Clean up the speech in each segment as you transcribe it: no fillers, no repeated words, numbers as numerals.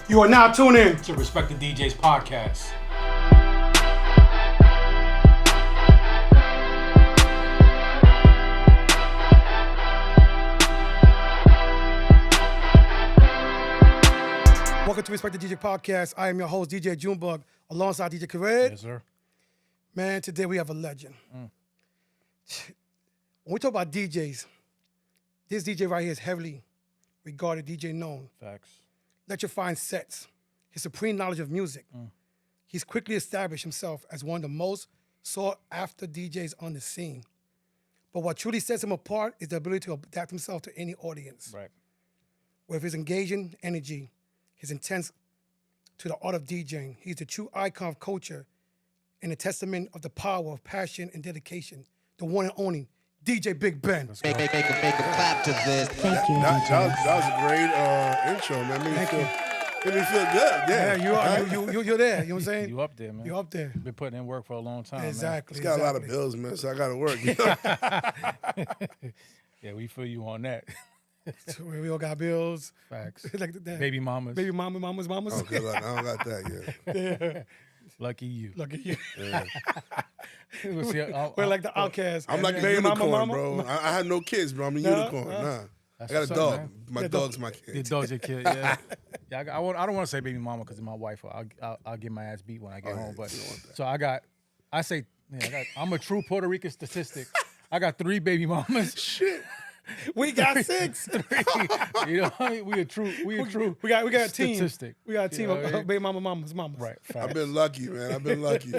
You are now tuned in to Respect the DJs podcast. Welcome to Respect the DJ podcast. I am your host, DJ Junebug, alongside DJ Khaled. Yes, sir. Man, today we have a legend. When we talk about DJs, this DJ right here is heavily regarded DJ known. Facts. Electrifying sets, his supreme knowledge of music. He's quickly established himself as one of the most sought-after DJs on the scene. But what truly sets him apart is the ability to adapt himself to any audience. Right. With his engaging energy, his intense to the art of DJing, he's the true icon of culture and a testament of the power of passion and dedication. The one and only DJ Big Ben. Make a clap to this. Thank you. That was a great intro, man. Made me feel good. Yeah, You're there. You know what I'm saying? You up there, man. You're up there. Been putting in work for a long time. Exactly. It's got a lot of bills, man, so I got to work. You know? Man. Yeah, we feel you on that. So we all got bills. Facts. Like that. Baby mamas. Baby mamas. Oh, good luck. I don't got that yet. Yeah. Lucky you. Look at you. Yeah. We're like the outcast. I'm like a Baby unicorn, bro. I had no kids, bro. I'm a unicorn. Nah. I got a what's up, dog. man. My dog's my Your kid. dog's your kid, yeah. Yeah, I don't want to say baby mama because my wife. I'll get my ass beat when I get home. But you don't want that. so I'm a true Puerto Rican statistic. I got 3 baby mamas. Shit. We got 6. 3. You know, we a true. We got a team. Statistic. We got a team You know of what I mean? baby mamas. Right. I've Facts. been lucky, man. I've been lucky.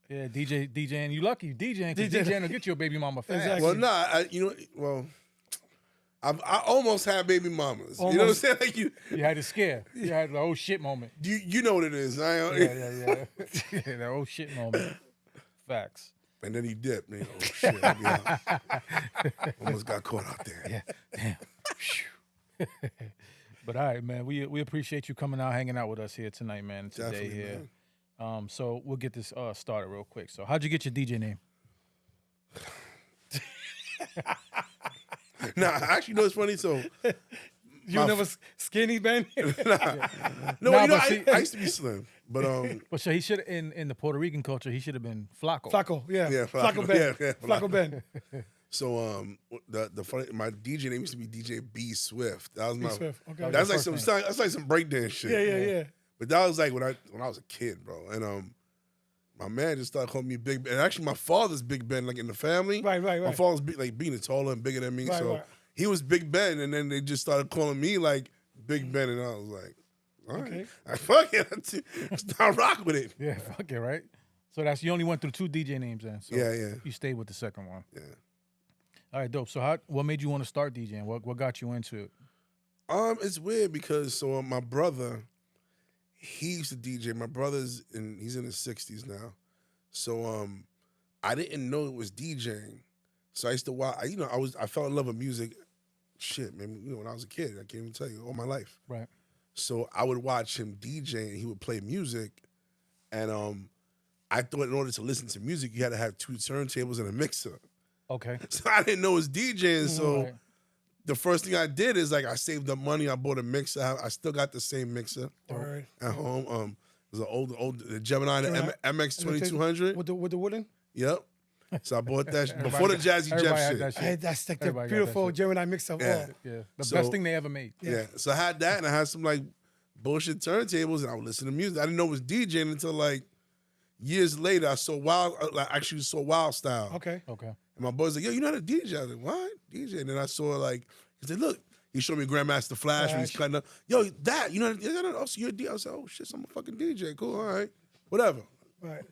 Yeah, DJing. You lucky, DJing. Because DJing will get you a baby mama fast. Exactly. Well, I almost had baby mamas. You know what I'm saying? Like You had a scare. You had the oh shit moment. you know what it is. Yeah. Yeah, that oh shit moment. Facts. And then he dipped. Man. Oh shit! I mean, almost got caught out there. Yeah. Damn. But all right, man. We appreciate you coming out, hanging out with us here tonight, man. Today Definitely, here. man. So we'll get this started real quick. So how'd you get your DJ name? Nah, actually, no, it's funny. So, You never skinny, Ben? no, Nah, you know, but see- I used to be slim, but Well, so he should in the Puerto Rican culture, he should have been Flacco. Flacco, yeah. Yeah, Flacco Flacco, Ben. yeah, Flacco Ben. so the funny, my DJ name used to be DJ B Swift. That was my. Swift, okay. That's like First some name. that's like some breakdance shit. Yeah. But that was like when I was a kid, bro, and my man just started calling me Big Ben. And actually, my father's Big Ben, like in the family. Right. My father's being taller and bigger than me, Right, so right. he was Big Ben, and then they just started calling me like Big Ben, and I was like, all right, Okay. I fuck it, start rock with it. Yeah, fuck it, right? So you only went through 2 DJ names then. So Yeah. You stayed with the second one. Yeah. All right, dope. So what made you want to start DJing? What got you into it? It's weird because my brother, he used to DJ. My brother's he's in his 60s now, so I didn't know it was DJing. So I used to watch. I fell in love with music. Shit, man. When I was a kid, I can't even tell you all my life. Right. So I would watch him DJ, and he would play music, and I thought in order to listen to music, you had to have 2 turntables and a mixer. Okay. So I didn't know it was DJing. So Right. the first thing I did is I saved up money. I bought a mixer. I still got the same mixer All right. at home. It was an old the Gemini, the MX 2200. With the wooden? Yep. So I bought that before the Jazzy Everybody Jeff had shit. that shit. Hey, that's like the Everybody got that beautiful shit. Gemini mix of Yeah. all. Yeah. The So- best thing they ever made. Yeah. So I had that, and I had some like bullshit turntables, and I would listen to music. I didn't know it was DJing until like years later. I saw actually saw Wild Style. Okay. Okay. And my boy's like, yo, you know how to DJ? I was like, what? DJ? And then I saw he said, look, he showed me Grandmaster Flash, and he's cutting up. Yo, that, you know, so you're a DJ. I was like, oh shit, I'm a fucking DJ. Cool, all right. Whatever. Right.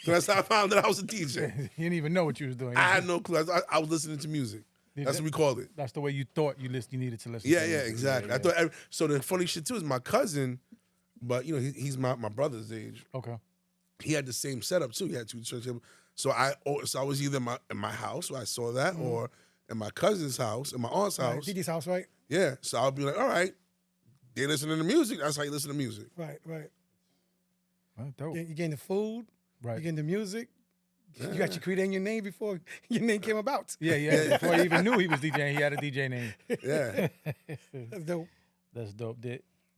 So that's how I found that I was a DJ. You didn't even know what you was doing. I had no clue. I was listening to music. That's what we called it. That's the way you thought you needed to listen. Yeah, to yeah, music. exactly. Yeah, I thought so. The funny shit too is my cousin, but you know he's my brother's age. Okay. He had the same setup too. He had 2 turntables. So I was either in my house where I saw that, or in my cousin's house, in my aunt's Right. house. DJ's house, right? Yeah. So I'll be like, all right, they listening to music. That's how you listen to music. Right. Well, dope. You're getting the food. Right. You're getting the music. You got your creating your name before your name came about. Yeah. Before he even knew he was DJing, he had a DJ name. Yeah. That's dope. That's dope.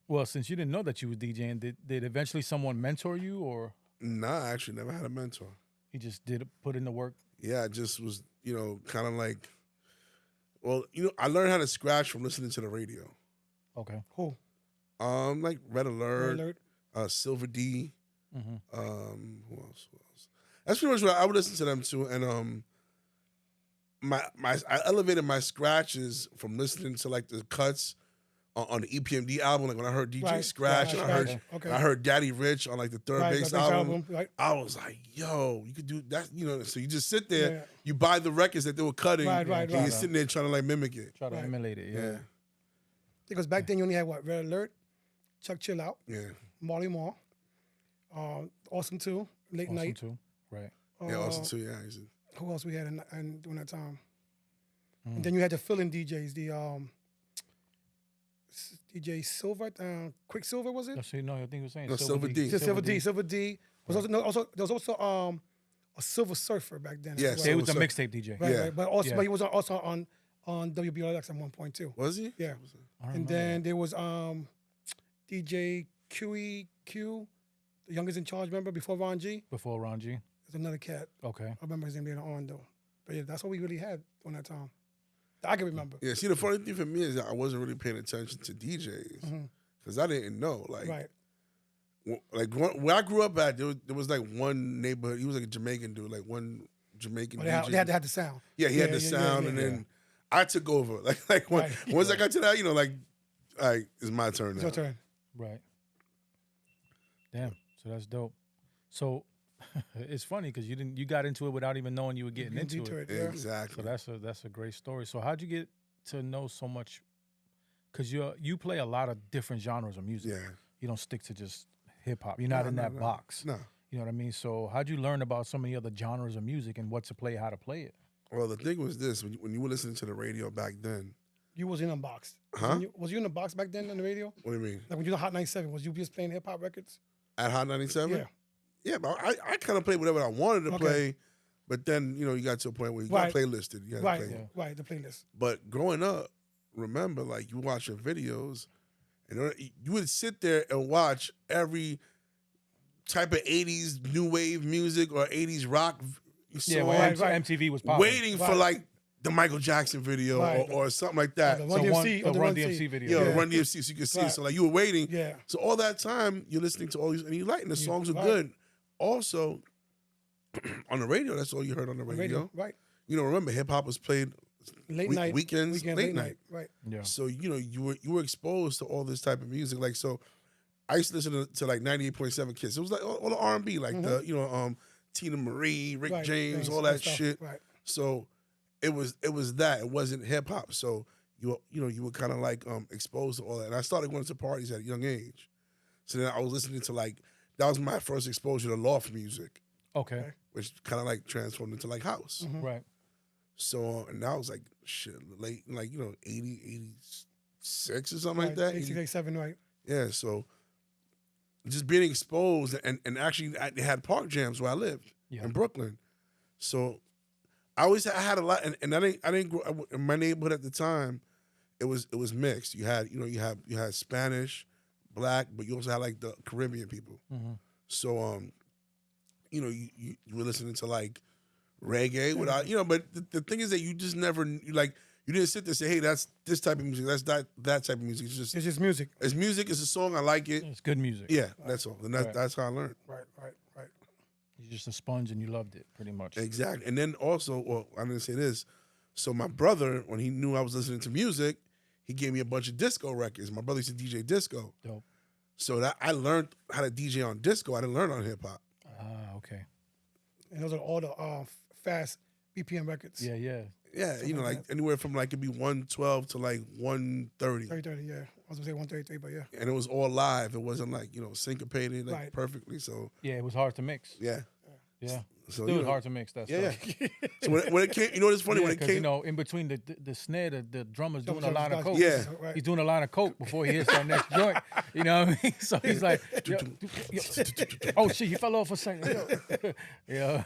Well, since you didn't know that you were DJing, did eventually someone mentor you, or Nah, I actually never had a mentor. he just did put in the work? Yeah, I just was, kind of like, well, I learned how to scratch from listening to the radio. Okay. Who? Like Red Alert, Red Alert. Silver D. Mm-hmm. Who else? That's pretty much what I would listen to them too. And I elevated my scratches from listening to like the cuts on the EPMD album. Like when I heard DJ Right, Scratch, right, and I heard right, okay. I heard Daddy Rich on like the Third Right, Bass the bass album. right. I was like, yo, you could do that. So you just sit there, Yeah. you buy the records that they were cutting, Right, and right, you're right. sitting there trying to like mimic it. Try to Right. emulate it. Yeah. Because back then you only had what? Red Alert, Chuck Chill Out, Yeah. Marley Marl, Awesome 2, Late Awesome Night. too. Right. Yeah, also too, yeah. Who else we had in during that time? Mm. And then you had the fill-in DJs, the DJ Silver, Quicksilver was it? Actually, no, I think he was saying No, Silver D. Just Silver D. Silver D. Was also there was also a Silver Surfer back then. as Yes. well. Yeah, he was the Silver mixtape DJ. Right, Yeah. right. But also, Yeah. but he was also on WBLX at one point too. Was he? Yeah. I don't And remember then there was DJ QEQ, the youngest in charge member before Ron G. before Ron G. There's another cat. Okay. I remember his name later on though. But yeah, that's what we really had during that time. That I can remember. Yeah. See, the funny thing for me is that I wasn't really paying attention to DJs because I didn't know. Like, Right. Where I grew up at, there was like one neighborhood. He was like a Jamaican dude, like one Jamaican But DJ. they had to have the sound. Yeah, he had the yeah, sound, yeah, and yeah. then I took over. Like when, Right. once I got to that, like it's my turn It's now. your turn. Right. Damn. So that's dope. So it's funny because you got into it without even knowing you were getting into it. Yeah. Exactly. So that's a great story. So how'd you get to know so much? Because you play a lot of different genres of music. Yeah. You don't stick to just hip hop. You're not in that box. No. You know what I mean? So how'd you learn about so many other genres of music and what to play, how to play it? Well, the thing was this: when you were listening to the radio back then, You was in a box. Huh? Was you in a box back then on the radio? what do you mean? Like when you were Hot 97, was you just playing hip hop records? At Hot 97? Yeah. Yeah, but I kind of played whatever I wanted to Okay. play, but then you got to a point where you got Right. playlisted. You got Right, to play. Yeah. right, the playlist. But growing up, remember, like you watch your videos, and you would sit there and watch every type of '80s new wave music or '80s rock song, Yeah, when Right, right. MTV was popular. waiting for Right. like the Michael Jackson video Right. or something like that. The So Run one, DMC, the or the Run Run DMC C. video. Yeah, Yeah. Run DMC so you could see. Right. So like you were waiting. Yeah. So all that time you're listening to all these and you like and the songs are right. good. Also, on the radio, that's all you heard on the radio. Right. Remember hip hop was played Late night. weekends, late night. Right. Yeah. So you were exposed to all this type of music. Like so, I used to listen to like 98.7 Kiss. It was like all the R&B, like the Tina Marie, Rick Right. James, Things, all that stuff. shit. Right. So it was that. It wasn't hip hop. So you were kind of like exposed to all that. And I started going to parties at a young age. So then I was listening to like that was my first exposure to loft music, Okay. which kind of like transformed into like house. Right. So and that was like shit late, like 80, 86 or something like that. 86, 87, right. Yeah, so just being exposed and actually they had park jams where I lived Yeah. in Brooklyn. So I had a lot and I didn't grow up in my neighborhood at the time. It was mixed. You had you had Spanish, black, but you also had like the Caribbean people. Mm-hmm. So you were listening to like reggae without but the thing is that you just never you didn't sit there and say, hey, that's this type of music, that's that type of music. It's It's just music. it's music, it's a song, I like it. It's good music. Yeah, that's all. And that's how I learned. Right. You're just a sponge and you loved it pretty much. Exactly. And then also, well, I'm gonna say this. So my brother, when he knew I was listening to music, he gave me a bunch of disco records. My brother used to DJ disco. Dope. So that I learned how to DJ on disco. I didn't learn on hip hop. Ah, okay. And those are all the fast BPM records. Yeah, yeah. Yeah, Something like like anywhere from like it'd be 112 to like 130. 30, yeah. I was gonna say 133, but yeah. And it was all live. It wasn't like, syncopated like Right. perfectly. So Yeah, it was hard to mix. yeah. Yeah. So Still hard to mix that Yeah, stuff. yeah. So when it came, what's funny? Yeah, when it 'cause, came, in between the snare, the drummer's doing a Drummer's line of got- coke. Yeah. Right. He's doing a line of coke before he hits that next joint. You know what I mean? So he's like, yo, oh shit, he fell off a second. Yeah.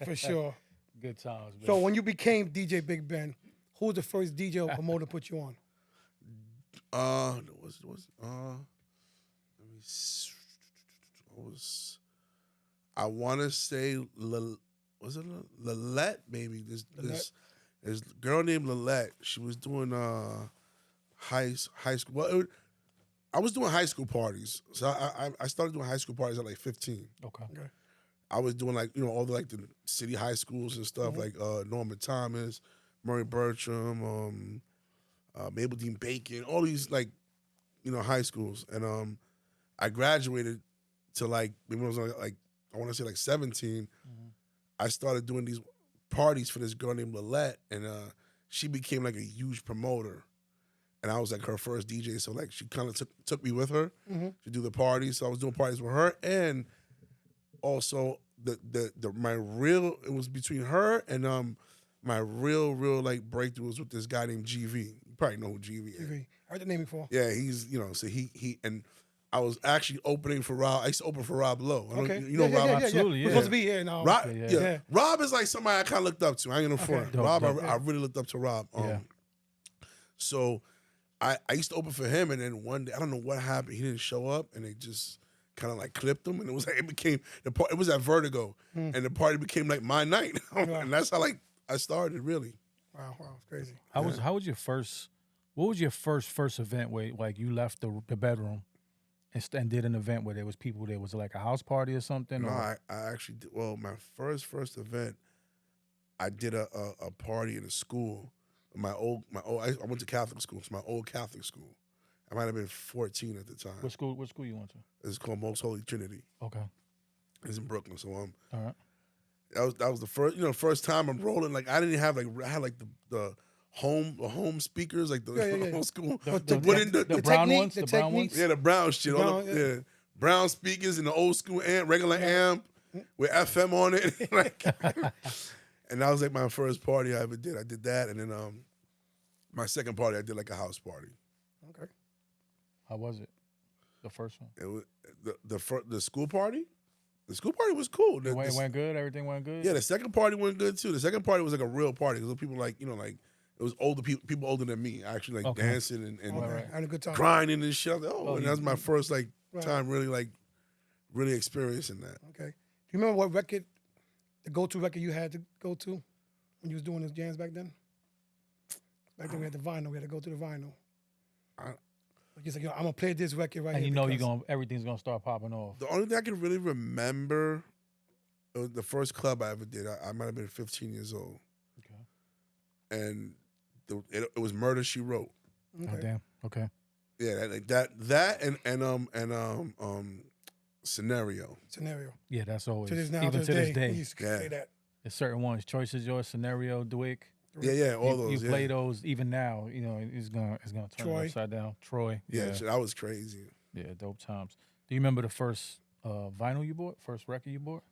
For sure. Good times, man. So when you became DJ Big Ben, who was the first DJ or promoter to put you on? I want to say, was it Lillette? Maybe this girl named Lillette. She was doing high school. Well, I was doing high school parties, so I started doing high school parties at like 15. Okay. I was doing like all the like the city high schools and stuff like Norman Thomas, Murray Bertram, Mabel Dean Bacon, all these like high schools, and I graduated to like maybe when I was like I want to say like 17. I started doing these parties for this girl named Lillette, and she became like a huge promoter. And I was like her first DJ, so like she kind of took me with her to do the parties. So I was doing parties with her, and also it was between her and my real like breakthrough was with this guy named GV. You probably know who GV is. GV. I heard the name before. Yeah, he's so he and I was actually opening for Rob. I used to open for Rob Lowe. Okay. Rob? Absolutely, We're yeah. supposed to be here now. Rob, Okay, yeah. Rob is like somebody I kind of looked up to. I ain't gonna front. Dope, Rob, dope. I really looked up to Rob. So I used to open for him, and then one day I don't know what happened. He didn't show up, and they just kind of like clipped him, and it was like it was at Vertigo, and the party became like my night, and that's how like I started really. Wow, it's crazy. How was your first? What was your first event where like you left the bedroom and did an event where there was people? There was like a house party or something. No, or? I actually did. Well, my first event, I did a party in a school. I went to Catholic school. It's my old Catholic school. I might have been 14 at the time. What school you went to? It's called Most Holy Trinity. Okay. It's in Brooklyn. So All right. that was the first time I'm rolling. Like I didn't have I had like the home speakers, like the old school. The brown ones. The brown ones. Yeah, the brown shit. Brown, Brown speakers and the old school regular amp with FM on it. Like, and that was like my first party I ever did. I did that, and then my second party I did like a house party. Okay. How was it? The first one. It was the school party. The school party was cool. It went good. Everything went good. Yeah, the second party went good too. The second party was like a real party because people like like it was older people older than me actually like dancing and Having a good time. grinding and shit. I was like, and that was my first like Right. time really experiencing that. Okay. Do you remember what record, the go-to record you had to go to when you was doing those jams back then? Back then we had the vinyl. We had to go to the vinyl. Like, I'm gonna play this record right And here. you know because everything's gonna start popping off. The only thing I can really remember was the first club I ever did. I might have been 15 years old. Okay. And it was Murder, She Wrote. Okay. Oh damn. Okay. Yeah, that and Scenario. Scenario. Yeah, that's always To this now, even to this We day. used to Yeah. say that. There's certain ones. Choice is Yours, Scenario, Dwick. Yeah, all those. You yeah. play those even now. It's gonna turn Troy. it upside down. Troy. Yeah, shit, that was crazy. Yeah, dope times. Do you remember the first vinyl you bought? First record you bought?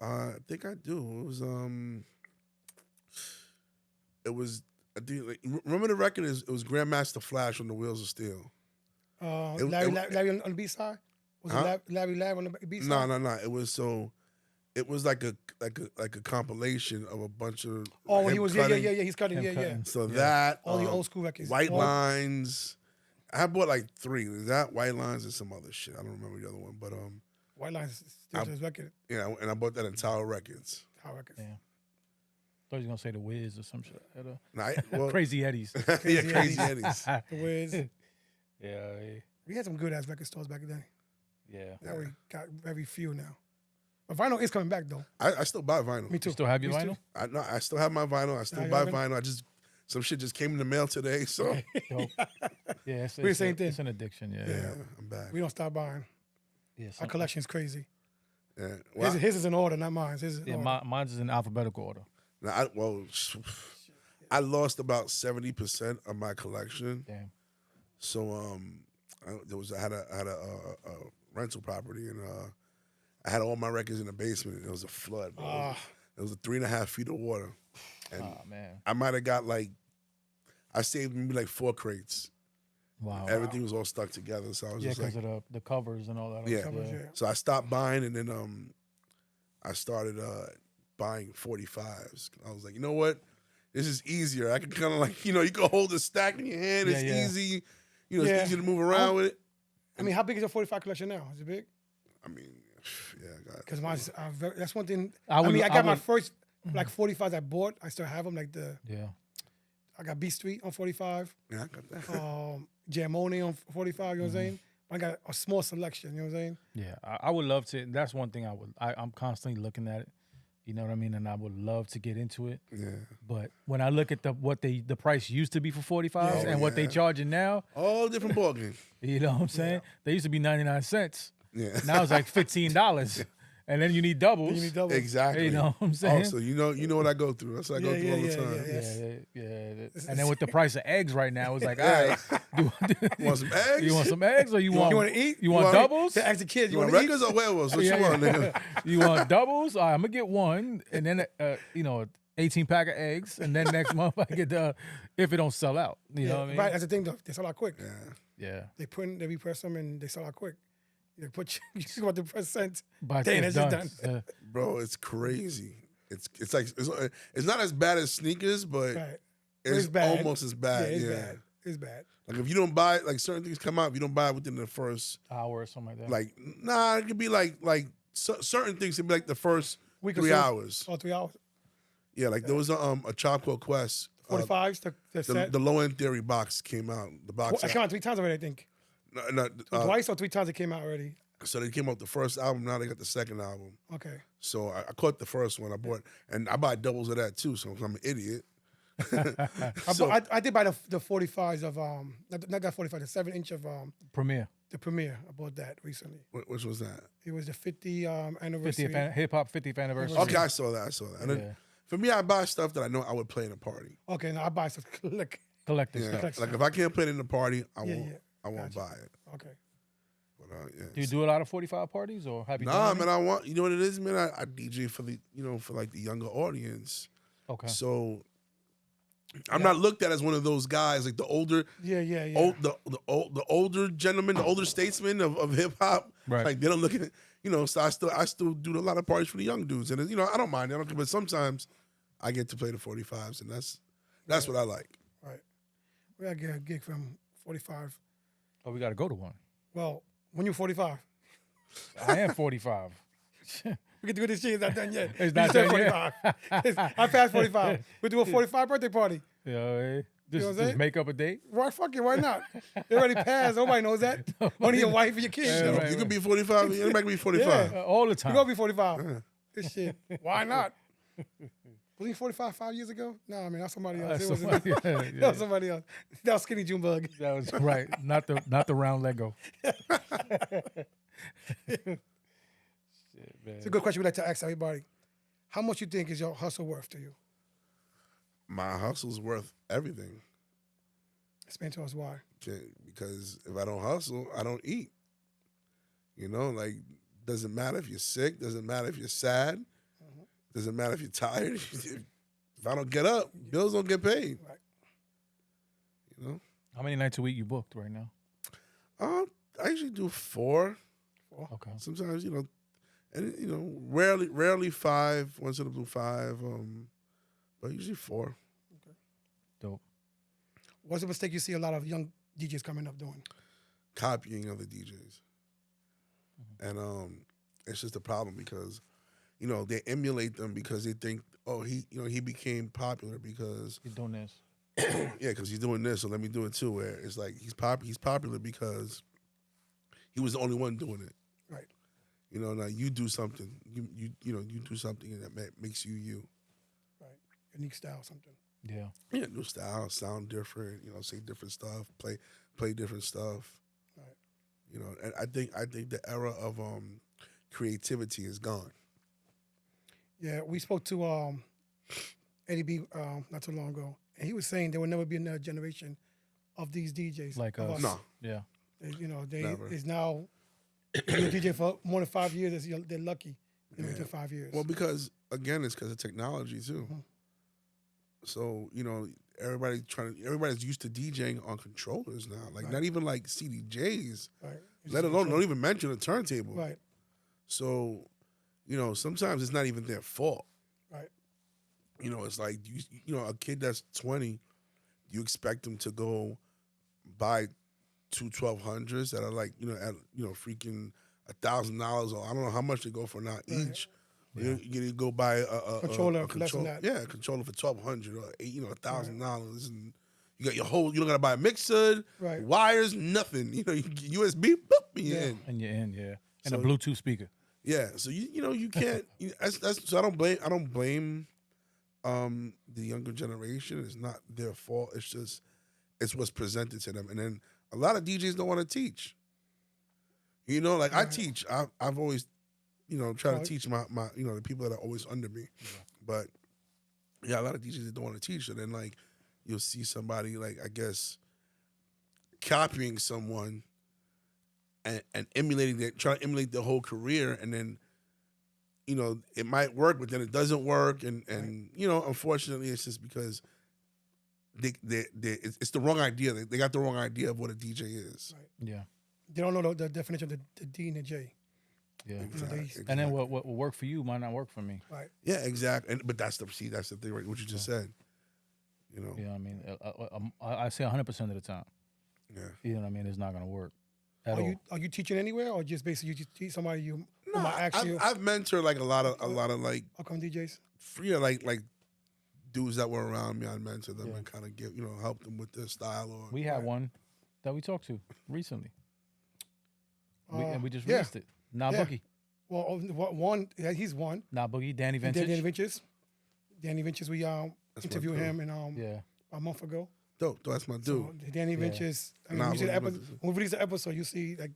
I think I do. It was. I think. Like, remember the record? It was Grandmaster Flash on the Wheels of Steel. Larry on the B side? Was Huh? it Larry on the B side? No. It was so. It was like a compilation of a bunch of. Oh, when him he was cutting. he's cutting, Him yeah. cutting. So that All the old school records. White All- Lines. I bought like 3. There's that White Lines and some other shit. I don't remember the other one, but White Lines is still his record. yeah, and I bought that in Tower Records. How records. Yeah. Thought you was gonna say the Wiz or some shit. Well, Crazy Eddies. yeah, Crazy Eddies. The Wiz. Yeah. We had some good ass record stores back then. Yeah. Now we got very few now. But vinyl is coming back though. I still buy vinyl. Me too. You still have your Me vinyl? too. I still have my vinyl. I still Now you buy have it? vinyl. Some shit just came in the mail today, so Dope. Yeah, We're the same thing. It's an addiction. Yeah. yeah, I'm back. We don't stop buying. Yeah. Our collection is crazy. Yeah, well, His is in order, not mine. His is in order. Mine's is in alphabetical order. I lost about 70% of my collection. Damn. So I had a rental property and I had all my records in the basement and it was a flood. Bro. It was 3.5 feet of water. And Man. I might have got I saved maybe like 4 crates. Wow. Everything was all stuck together. So I was Yeah, just like, because of the covers and all that. Yeah. Covers, yeah. so I stopped buying and then I started buying 45s. I was like, you know what? This is easier. I can kind of you can hold the stack in your hand. It's Yeah. easy. Yeah. It's easy to move around with it. I mean, how big is your 45 collection now? Is it big? I mean, yeah, I got. Because that's one thing. I I would- mean, I got my would- first like 45s I bought. I still have them. Like Yeah. I got B Street on 45, Yeah, I got that. Jamoni on 45. You know what I'm saying? I got a small selection. You know what I'm saying? Yeah, I would love to. That's one thing I'm constantly looking at it. You know what I mean? And I would love to get into it. Yeah. But when I look at the price used to be for 45s and what they charging now, All different ballgame. you know what I'm saying? They used to be 99 cents. Yeah. Now it's like $15. And then you need doubles. You need double. Exactly. You know what I'm saying? Also, you know what I go through. That's what I go through all the time. Yeah. And then with the price of eggs right now, it's like, all right, Want some eggs? you want some eggs or you want want to eat? You want doubles? To ask the kids, You want to eat? records or werewolves? What you want, nigga? You want doubles? All right, I'm gonna get one, and then 18 pack of eggs, and then next month I get if it don't sell out. You know what I mean? Right. That's the thing, though. They sell out quick. Yeah. They repress them and they sell out quick. They put you want the percent. By Dang, it's it's done. done. Bro, it's crazy. It's like it's not as bad as sneakers, but Right. it's bad. almost as bad. Yeah, it's Yeah. bad. It's bad. Like if you don't buy like certain things come out, if you don't buy it within the first Hour or something like that. like it could be like certain things could be like the first Week or 3 so. hours. Oh, 3 hours. Yeah, like there was a Chop Called Quest. 45s, the set. The Low End Theory box came out. The box. It came out 3 times already, I think. Twice or 3 times it came out already. So they came out the first album. Now they got the second album. Okay. So I caught the first one. I bought, and I buy doubles of that too. So I'm an idiot. I did buy the 45s of not that 45, the 7-inch of Premiere. the Premiere. I bought that recently. Which was that? It was the 50 anniversary. 50th hip hop 50th anniversary. Okay, I saw that. And then, Yeah. for me, I buy stuff that I know I would play in a party. Okay, now I buy some. Look. Collective Yeah, stuff. like if I can't play it in the party, I Yeah, won't. yeah. I won't Gotcha. buy it. Okay. But yeah. Do you do a lot of 45 parties or have you Nah, done man, I want. You know what it is, man. I DJ for the for like the younger audience. Okay. So I'm not looked at as one of those guys like the older. Yeah. The older gentlemen, the older statesmen of hip hop, Right. like they don't look at so I still do a lot of parties for the young dudes, and I don't mind, but sometimes I get to play the 45s, and that's what I like. Right. We got to get a gig from 45. Oh, we got to go to one. Well, when you're 45, I am 45. we can do this shit. It's not done yet. It's We not still done yet. 45. I passed 45. We do a 45 birthday party. Yeah, eh? know what I'm Just saying? make up a date. Why fuck it? Why not? It already passed. Nobody knows that. Only your wife and your kids. Yeah, know. right. You could be 45. Anybody can be 45. All the time. You gonna be 45. This shit. Why not? Was he 45 5 years ago? No, I mean that's somebody else. It wasn't. Somebody- yeah, That yeah. was somebody else. That was Skinny Junebug. That was right. Not the round Lego. Shit, man. It's a good question we like to ask everybody. How much you think is your hustle worth to you? My hustle's worth everything. Explain to us why. Because if I don't hustle, I don't eat. Like doesn't matter if you're sick, doesn't matter if you're sad, doesn't matter if you're tired. If I don't get up, bills don't get paid. Right. How many nights a week you booked right now? I usually do 4. Okay. Sometimes, and rarely 5. Once in a blue 5. But usually 4. Dope. What's a mistake you see a lot of young DJs coming up doing? Copying other DJs. And it's just a problem because, they emulate them because they think, oh, he became popular because You're doing this. yeah, because he's doing this, so let me do it too. Where it's like he's popular because he was the only one doing it. Right. Now you do something. You do something that makes you. Right. Unique style, something. Yeah. Yeah, new style, sound different. Say different stuff, play different stuff. Right. And I think the era of creativity is gone. Yeah, we spoke to Eddie B not too long ago, and he was saying there will never be another generation of these DJs Like of us. No. Yeah. They Never. is now if you're a DJ for more than 5 years. They're lucky. They make it 5 years. Well, because again, it's because of technology too. So everybody's used to DJing on controllers now. Like not even like CDJs. right. Let alone don't even mention a turntable. Right. So, sometimes it's not even their fault. Right. It's like a kid that's 20, you expect them to go buy two 1200s that are like, at freaking $1,000, or I don't know how much they go for now each. You go buy a Controller a for less than control, that. yeah, a controller for $1,200 or $1,000, and you got your whole. You don't gotta buy a mixer, Right. wires, nothing. You USB, boop, you're in. And you're in, yeah. And So- a Bluetooth speaker. Yeah, so you can't. That's so I don't blame the younger generation. It's not their fault. It's just it's what's presented to them, and then a lot of DJs don't want to teach. Like I teach. I've always try to teach my the people that are always under me, but a lot of DJs that don't want to teach, and then like you'll see somebody like I guess copying someone and emulating that, trying to emulate their whole career, and then it might work, but then it doesn't work, and unfortunately, it's just because it's the wrong idea. They got the wrong idea of what a DJ is. Right. Yeah. They don't know the definition of the D and the J. Yeah. Exactly. And then what will work for you might not work for me. Right. Yeah, exactly. But that's the thing, right? What you just said. Yeah, I mean, I say 100% of the time. Yeah. You know what I mean? It's not going to work at all. Are you teaching anywhere, or just basically you just teach somebody who No, might ask you? I've mentored like a lot of like How come DJs? free like dudes that were around me. I mentored them and kind of give help them with their style. Or We had one that we talked to recently. And we just yeah. released it. Nah Yeah. Boogie. Well, one. He's one. Nah Boogie, Danny And Vintage. Danny Ventures. We interviewed him and Yeah. a month ago. dope. That's my dude. So Danny Ventures. I mean, Nah, you see the but- when we release the episode, you see like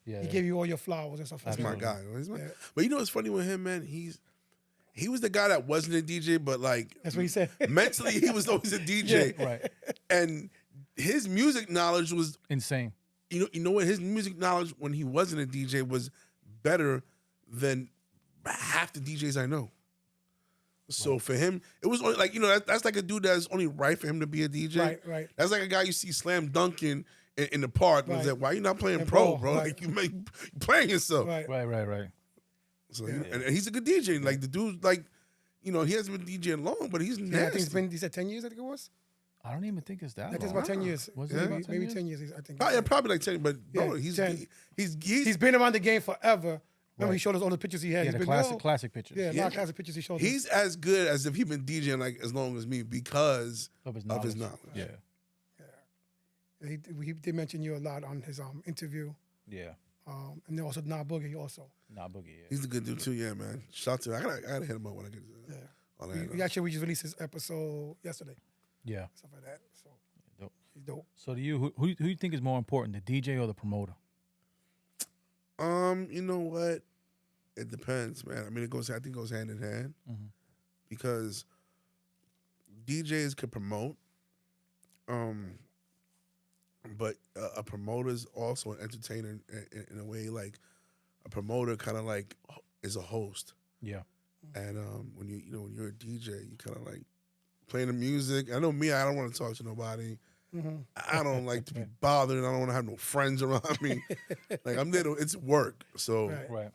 Yeah. he gave you all your flowers and stuff. That's like my that. guy. He's my- Yeah. But what's funny with him, man? He was the guy that wasn't a DJ, but like That's what he said. mentally he was always a DJ. Right. And his music knowledge was Insane. you know what? His music knowledge when he wasn't a DJ was better than half the DJs I know. So for him, it was only like that's like a dude that's only right for him to be a DJ. Right. That's like a guy you see slam dunking in the park. And Right. it's like, why you not playing And pro, pro, bro? right. Like you playing yourself. Right. Right. So and he's a good DJ. Like the dude, like he hasn't been DJing long, but he's Yeah, I nasty. think it's been. He said 10 years. I think it was. I don't even think it's that I think it's long. about 10 years. Was it maybe about 10 maybe years? 10 years. I think. Oh, yeah, probably like 10, but bro, Yeah, he's 10. he's Been around the game forever. Remember, Right. he showed us all the pictures he had. Yeah, He's the been, classic pictures. Yeah, a Yeah. lot of classic pictures he showed us. he's as good as if he'd been DJing like as long as me because Of his of his knowledge. knowledge. Yeah. He did mention you a lot on his interview. Yeah. And then also Nah Boogie also. Nah Boogie, yeah. He's a good dude too, yeah, man. Shout out to him. I gotta hit him up when I get Yeah. all that. We just released his episode yesterday. Yeah. Stuff like that. So Dope. he's dope. So to you, who you think is more important, the DJ or the promoter? You know what? It depends, man. I mean, I think it goes hand in hand because DJs could promote, but a promoter's also an entertainer in a way. Like a promoter, kind of like is a host, Yeah. and when you're a DJ, you kind of like playing the music. I know me, I don't want to talk to nobody. I don't like to be bothered. I don't want to have no friends around me. Like I'm there. It's work. So Right. Right.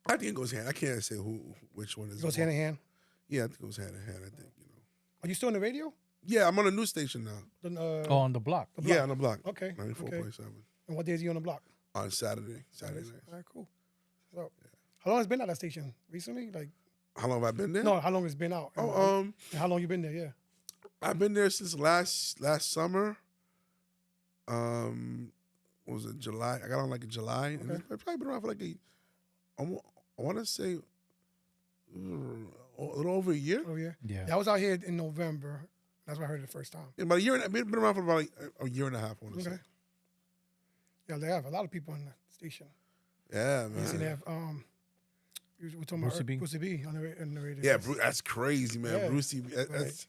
I think it goes hand. I can't say which one is. It goes hand in hand. Yeah, I think it goes hand in hand. I think Are you still on the radio? Yeah, I'm on a news station now. Then, On the block. Yeah, on the block. Okay. 94.7 And what days are you on the block? on Saturday night. All right, cool. So, how long has it been at that station? Recently? Like, How long have I been there? no, how long has it been out? Oh, And how long you been there? Yeah. I've been there since last summer. What was it, July? I got on like in July. And Okay. it's probably been around for like I want to say a little over a year. Oh, yeah. Yeah. I was out here in November. That's when I heard it the first time. About a year. Been around for about like a year and a half. I want to Okay. say. Yeah, they have a lot of people on the station. Yeah, You see, they man. have, we're talking about Brucey B. Brucey B on the radio. Yeah, that's crazy, man. Yeah. Brucey, that's Right.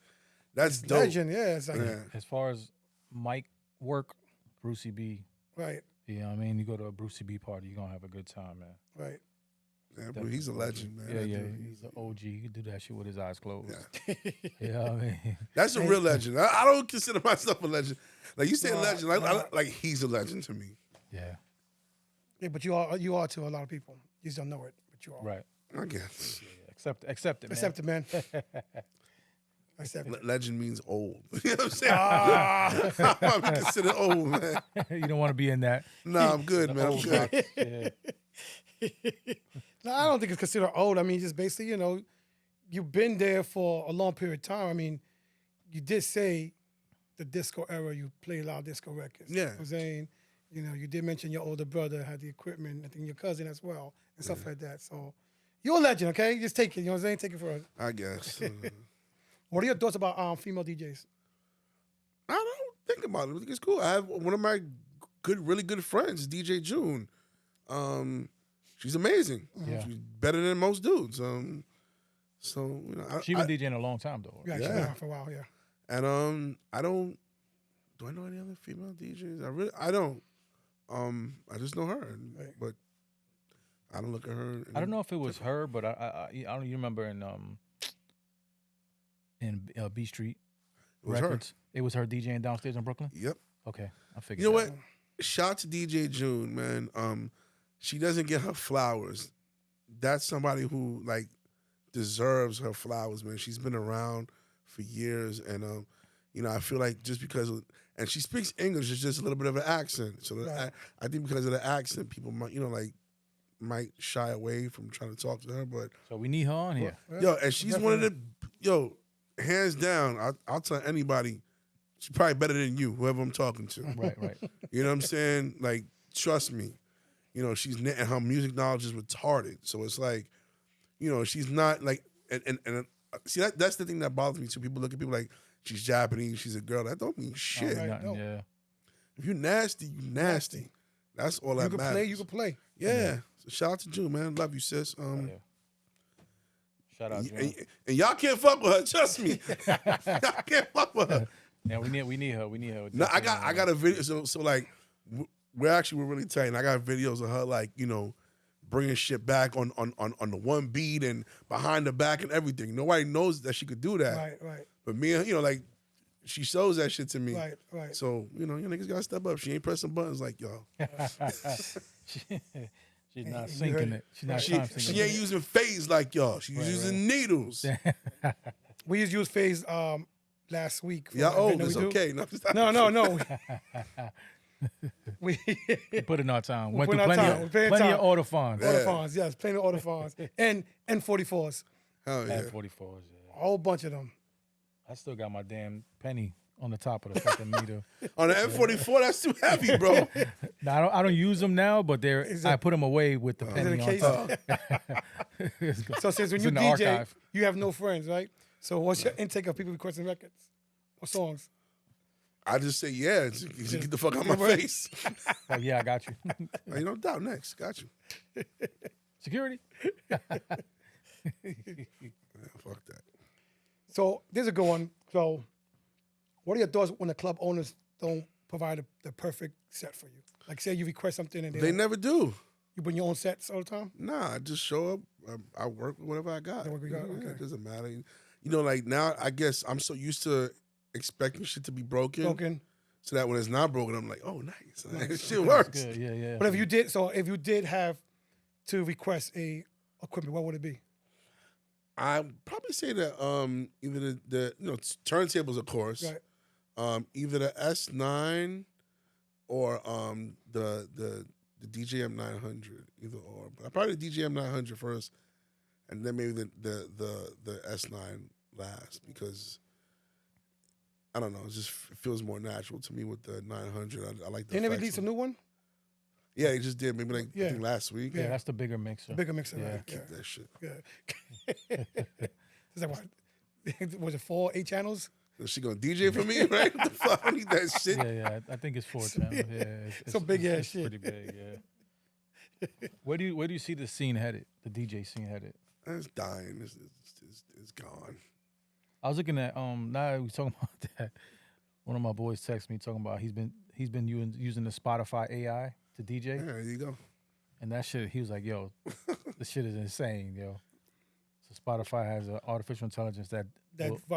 that's dope. Legend, yeah. It's like, Yeah. As far as mic work, Brucey B. right, You know what I mean? You go to a Brucey B party, you're gonna have a good time, man. right. Yeah, bro, he's a legend, man. Yeah, That yeah. dude, He's an OG. He can do that shit with his eyes closed. Yeah. You know what I mean? That's a real legend. I don't consider myself a legend. Like you say, Nah, legend. Like he's a legend to me. Yeah. Yeah, but you are to a lot of people. You just don't know it, but you are. Right. I guess. Accept it, man. Accept it, man. Like 70. Legend means old. You know what I'm saying? I'm considered old, man. You don't want to be in that. Nah, I'm good, man. I'm old good. box. Yeah. No, I don't think it's considered old. I mean, just basically, you've been there for a long period of time. I mean, you did say the disco era, you played a lot of disco records. Yeah. You know what I'm saying? You did mention your older brother had the equipment, I think your cousin as well, and stuff like that. So you're a legend, okay? Just take it, you know what I'm saying? Take it for us. I guess. What are your thoughts about female DJs? I don't think about it. I think it's cool. I have one of my really good friends, DJ June. She's amazing. Yeah. She's better than most dudes. So She's been DJing a long time, though. Yeah, she's been around for a while, yeah. and I don't. Do I know any other female DJs? I don't. I just know her, but I don't look at her. I don't know if it was her, but I don't. You remember in B Street It was Records? It was her DJing downstairs in Brooklyn. Yep. Okay, I figured. You know that. what? Shout to DJ June, man. She doesn't get her flowers. That's somebody who deserves her flowers, man. She's been around for years, and I feel like just because and she speaks English, it's just a little bit of an accent. So I think because of the accent, people might shy away from trying to talk to her. But So we need her on here. and she's one of the hands down. I'll tell anybody, she's probably better than you, whoever I'm talking to. Right. You know what I'm saying? Like, trust me. She's and her music knowledge is retarded. So it's like, she's not like and see that's the thing that bothers me too. People look at people like she's Japanese, she's a girl. That don't mean shit. Nothing, yeah. If you nasty, you nasty. That's all that matters. You can play. Yeah. So shout out to June, man. Love you, sis. Yeah. Shout out. And y'all can't fuck with her. Trust me. Y'all can't fuck with her. Yeah, we need her. We need her. No, I got a video. So like, we're really tight. And I got videos of her bringing shit back on the one beat and behind the back and everything. Nobody knows that she could do that. Right. But me, she shows that shit to me. Right. So you niggas gotta step up. She ain't pressing buttons like y'all. She's not syncing it. She's not She syncing ain't using phase like y'all. She's using needles. We just used phase last week. Y'all old. It's okay. No. We put in our time. We Went put through in our plenty time. We put in of time. autofons. Autofons, yes, plenty of autofons and 44s, Hell yeah. At 44s, yeah. a whole bunch of them. I still got my damn penny on the top of the fucking meter. On the M44, that's too heavy, bro. Now, I don't use them now, but I put them away with the Is it penny a on case? top. So since when It's you in the DJ, archive. you have no friends, right? So what's your intake of people requesting records or songs? I just say, yeah, just get the fuck out my face. Like, yeah, I got you. Ain't no doubt. Next, got you. Security. Yeah, fuck that. So there's a good one. So what are your thoughts when the club owners don't provide the perfect set for you? Like say you request something and They never do. you bring your own sets all the time? Nah, I just show up. I work with whatever I got. What we got, Yeah, okay. it doesn't matter. Like now, I guess I'm so used to expecting shit to be broken. So that when it's not broken, I'm like, oh, nice. Shit works. Good. Yeah. But if you did have to request a equipment, what would it be? I'd probably say that either the turntables, of course. Right. Either the S9 or the DJM 900, either or. But probably the DJM 900 first, and then maybe the S9 last, because I don't know, it just feels more natural to me with the 900. I like the. They never effects released a on it. new one? Yeah, they just did. Maybe I Yeah. think last week. Yeah, that's the bigger mixer. Bigger mixer, Yeah. right? Keep that shit. Yeah. It's like what? Was it 4, 8 channels? Is she gonna DJ for me, right? What the fuck? I need that shit. Yeah. I think it's 4 channels. Yeah, it's Some big ass shit. Pretty big. Yeah. Where do you see the scene headed? The DJ scene headed? It's dying. It's gone. I was looking at now we talking about that. One of my boys texted me talking about he's been using the Spotify AI to DJ, Yeah, there you go. and that shit he was like, yo, this shit is insane, yo. So Spotify has an artificial intelligence that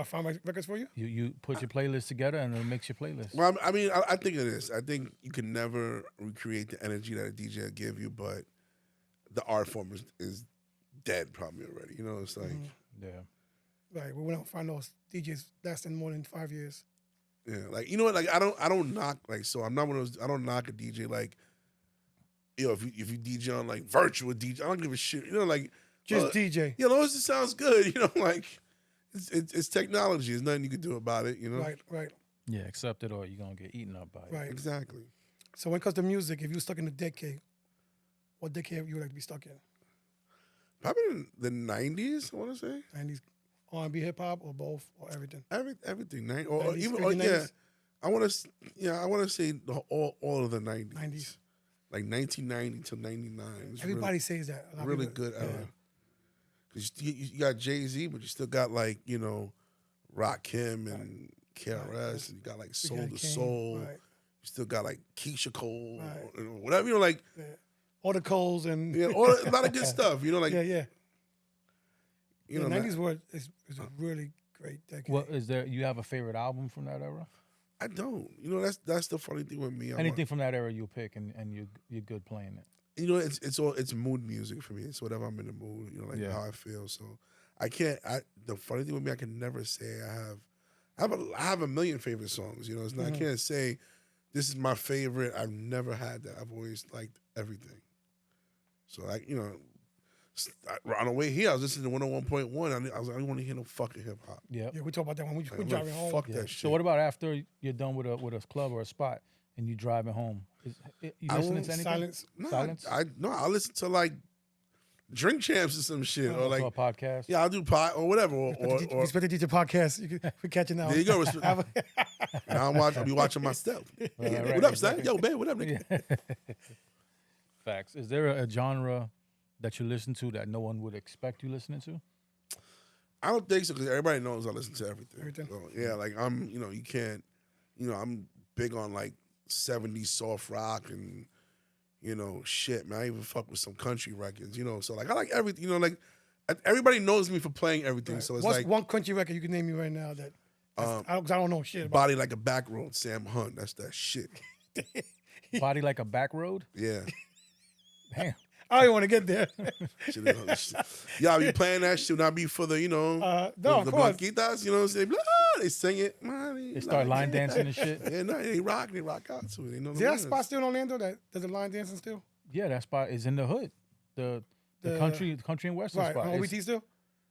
Find my records for you? you put your playlist together and it makes your playlist. Well, I mean, I think it is. I think you can never recreate the energy that a DJ will give you, but the art form is dead probably already. It's like, Yeah. Right. We don't find those DJs lasting more than 5 years. Yeah, like you know what? Like I don't knock like so I'm not one of those. I don't knock a DJ like you know if you DJ on like virtual DJ. I don't give a shit. You know like Just DJ. You know, as long as it sounds good. You know like it's technology. There's nothing you can do about it. You know. Right. Yeah, accept it or you're gonna get eaten up by it. Right. Exactly. So when it comes to music, if you were stuck in a decade, what decade you would like to be stuck in? Probably in the 90s. I want to say 90s R&B, hip hop, or both, or everything? everything. Or 90s, even early or, yeah. 90s? I want to I want to say all of the 90s. 90s. Like 1990 to 99. It's Everybody says that. A lot of really people- good era. Because you got Jay-Z, but you still got like, you know, Rakim and KRS, and you got like Soul got to King, Soul. right. You still got like Keisha Cole, Right. you know, whatever, you know, like, Yeah. All the Coles and a lot of good stuff, you know, like, yeah. you The know, 90s were is a really great decade. What is there? You have a favorite album from that era? I don't. You know, that's the funny thing with me. Anything from that era you'll pick and you're good playing it. You know, it's mood music for me. It's whatever I'm in the mood, you know, like Yeah. how I feel. So I can't. The funny thing with me, I can never say I have a million favorite songs. You know, it's not. I can't say this is my favorite. I've never had that. I've always liked everything. So you know, on the way here, I was listening to 101.1. I was like, I don't want to hear no fucking hip hop. Yeah. Yeah, we talk about that when we're Like, driving home. Fuck Yeah. that shit. So what about after you're done with a club or a spot and you driving home? You I listening won't to anything? Silence. No, Silence? I listen to like Drink Champs or some shit, or So like a podcast? yeah, I'll do pot or whatever, or Respect the DJ podcast. We're catching out. there you go. And I'll be watching my stuff. right, What up, son? Yo, man, what up, nigga? Facts. Is there a genre that you listen to that no one would expect you listening to? I don't think so because everybody knows I listen to everything. Everything. So, yeah, like you can't, I'm big on like 70s soft rock and, shit, man. I even fuck with some country records, So like I like everything, like everybody knows me for playing everything. So it's What's like one country record you can name me right now that I don't know shit about? Body Like a Back Road, Sam Hunt. That's that shit. Body Like a Back Road? Yeah. Damn. I don't even want to get there. Shit. Y'all be playing that shit, not be for the, no, the of course. blanquitas, what I'm saying? Blah, they sing it. They start line dancing and shit? Yeah, no, they rock out to it. They know Is the that words. spot still in Orlando that does the line dancing still? Yeah, that spot is in the hood. The country and western Right, spot. on It's- OBT still?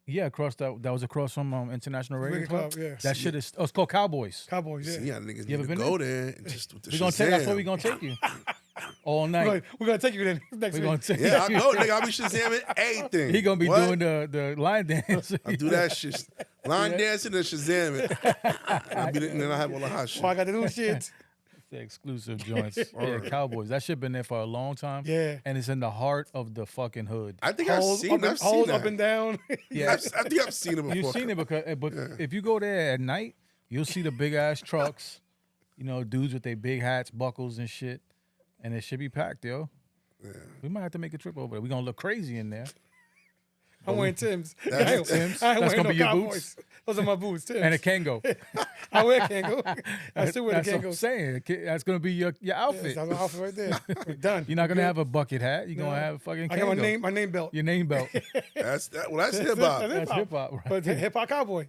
Yeah, that was across from International Reggae Reggae Club. Club, yeah. That shit is it's called Cowboys. Cowboys, yeah. See, yeah, niggas You ever need to been go there and just with the That's where Shazam. we're gonna take you. All night. We're gonna take you then next We're week. gonna take Yeah, you. I go, nigga. I'll be Shazamming everything. He gonna be What? doing the line dance. I'll do that shit. Line dancing and Shazamming. And then I have all the hot shit. Oh, I got the new shit. The exclusive joints. Yeah, Cowboys. That shit been there for a long time. Yeah. And it's in the heart of the fucking hood. I think I've Holes seen up, that. up and down. Yeah. I think I've seen it before. You've seen it because but if you go there at night, you'll see the big ass trucks, dudes with their big hats, buckles and shit. And it should be packed, yo. Yeah. We might have to make a trip over there. We're gonna look crazy in there. I'm wearing Tim's. That's I Tim's? ain't That's wearing gonna no be your Cowboys. boots? Those are my boots, Tim's. And a Kango. I wear Kango. I still wear That's the what I'm Kangos. saying. That's gonna be your outfit. That's my outfit right there. We're done. You're not gonna have a bucket hat. You're gonna have a fucking I Kango. got my name belt. Your name belt. That's hip hop. That's hip hop, right? But hip hop cowboy.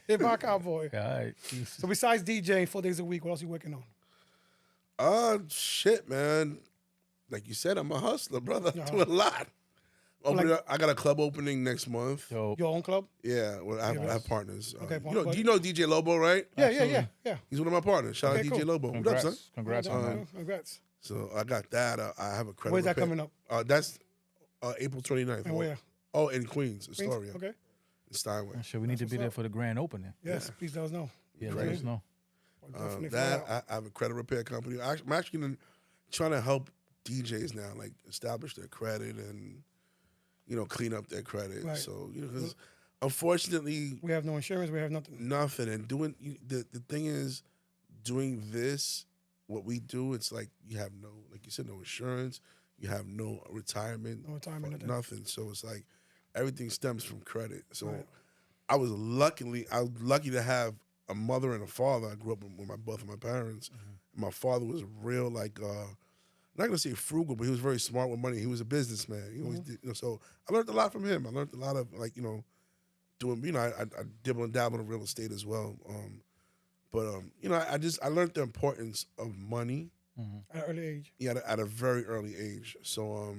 Hip hop cowboy. All right. So besides DJing 4 days a week, what else you working on? Shit, man. Like you said, I'm a hustler, brother. I do a lot. I got a club opening next month. So Your own club? Yeah, well, I have partners. Okay, do you know DJ Lobo, right? Yeah. He's one of my partners. Shout Okay, out DJ cool. Lobo. What up, son? Congrats on that. Congrats. So I got that. I have a credit. Where's that repair. coming up? That's April 29th. And where? Oh, in Queens, Queens? Astoria, Okay. in Steinway. Sure, we need to be there for the grand opening. Yes, please let us know. Yeah, let us know. We'll definitely find out. I have a credit repair company. I'm actually trying to help DJs now, like establish their credit and clean up their credit. Right. So because unfortunately, We have no insurance. We have nothing. nothing. And doing the thing is, doing this, what we do, it's like you have no, like you said, no insurance. You have no retirement. No retirement, fuck, nothing. nothing. So it's like everything stems from credit. So Right. I was lucky to have a mother and a father. I grew up with both of my parents. My father was real, like, not gonna say frugal, but he was very smart with money. He was a businessman. He always did, so I learned a lot from him. I learned a lot of doing, I dibble and dabble in real estate as well. I learned the importance of money At an early age. yeah, at a very early age. So,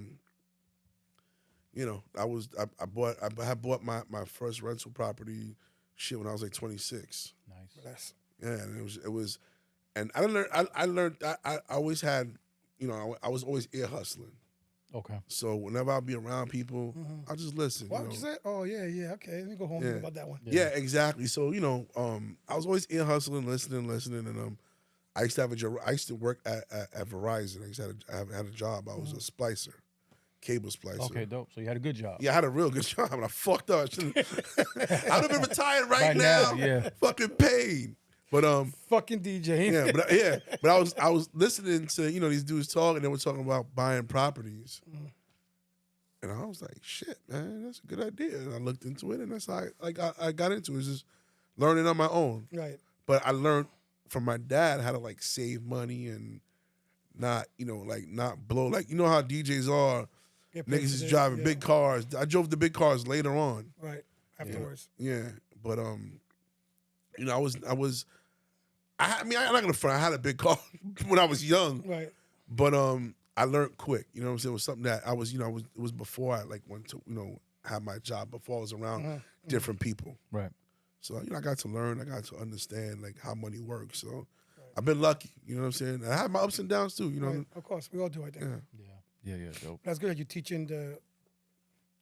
I had bought my first rental property when I was like 26. Nice. That's Yeah, and it was, and I learned I always had, I was always ear hustling. Okay. So whenever I'll be around people, I just listen. what you said? Oh yeah. Okay, let me go home and Yeah. think about that one. Yeah, exactly. So I was always ear hustling, listening, and I used to have I used to work at Verizon. I had a job. I was a splicer, cable splicer. Okay, dope. So you had a good job. Yeah, I had a real good job, and I fucked up. I'd have been retired right Right now. now, yeah. Fucking paid. But Fucking DJ. but I was listening to these dudes talk, and they were talking about buying properties, and I was like, shit, man, that's a good idea. And I looked into it, and that's how I got into it. It's just learning on my own. Right. But I learned from my dad how to like save money and not not blow how DJs are. Get paid Niggas is today, driving yeah. big cars. I drove the big cars later on. Right. Afterwards. Yeah, but I'm not gonna front. I had a big car when I was young, Right. but I learned quick. You know what I'm saying? It was something that I was, it was before I like went to have my job. Before I was around different people. Right. So I got to learn. I got to understand like how money works. So I've been lucky. You know what I'm saying? I had my ups and downs too. You know. Right. Of course, we all do. I think. Yeah. Yeah, dope. That's good that you're teaching the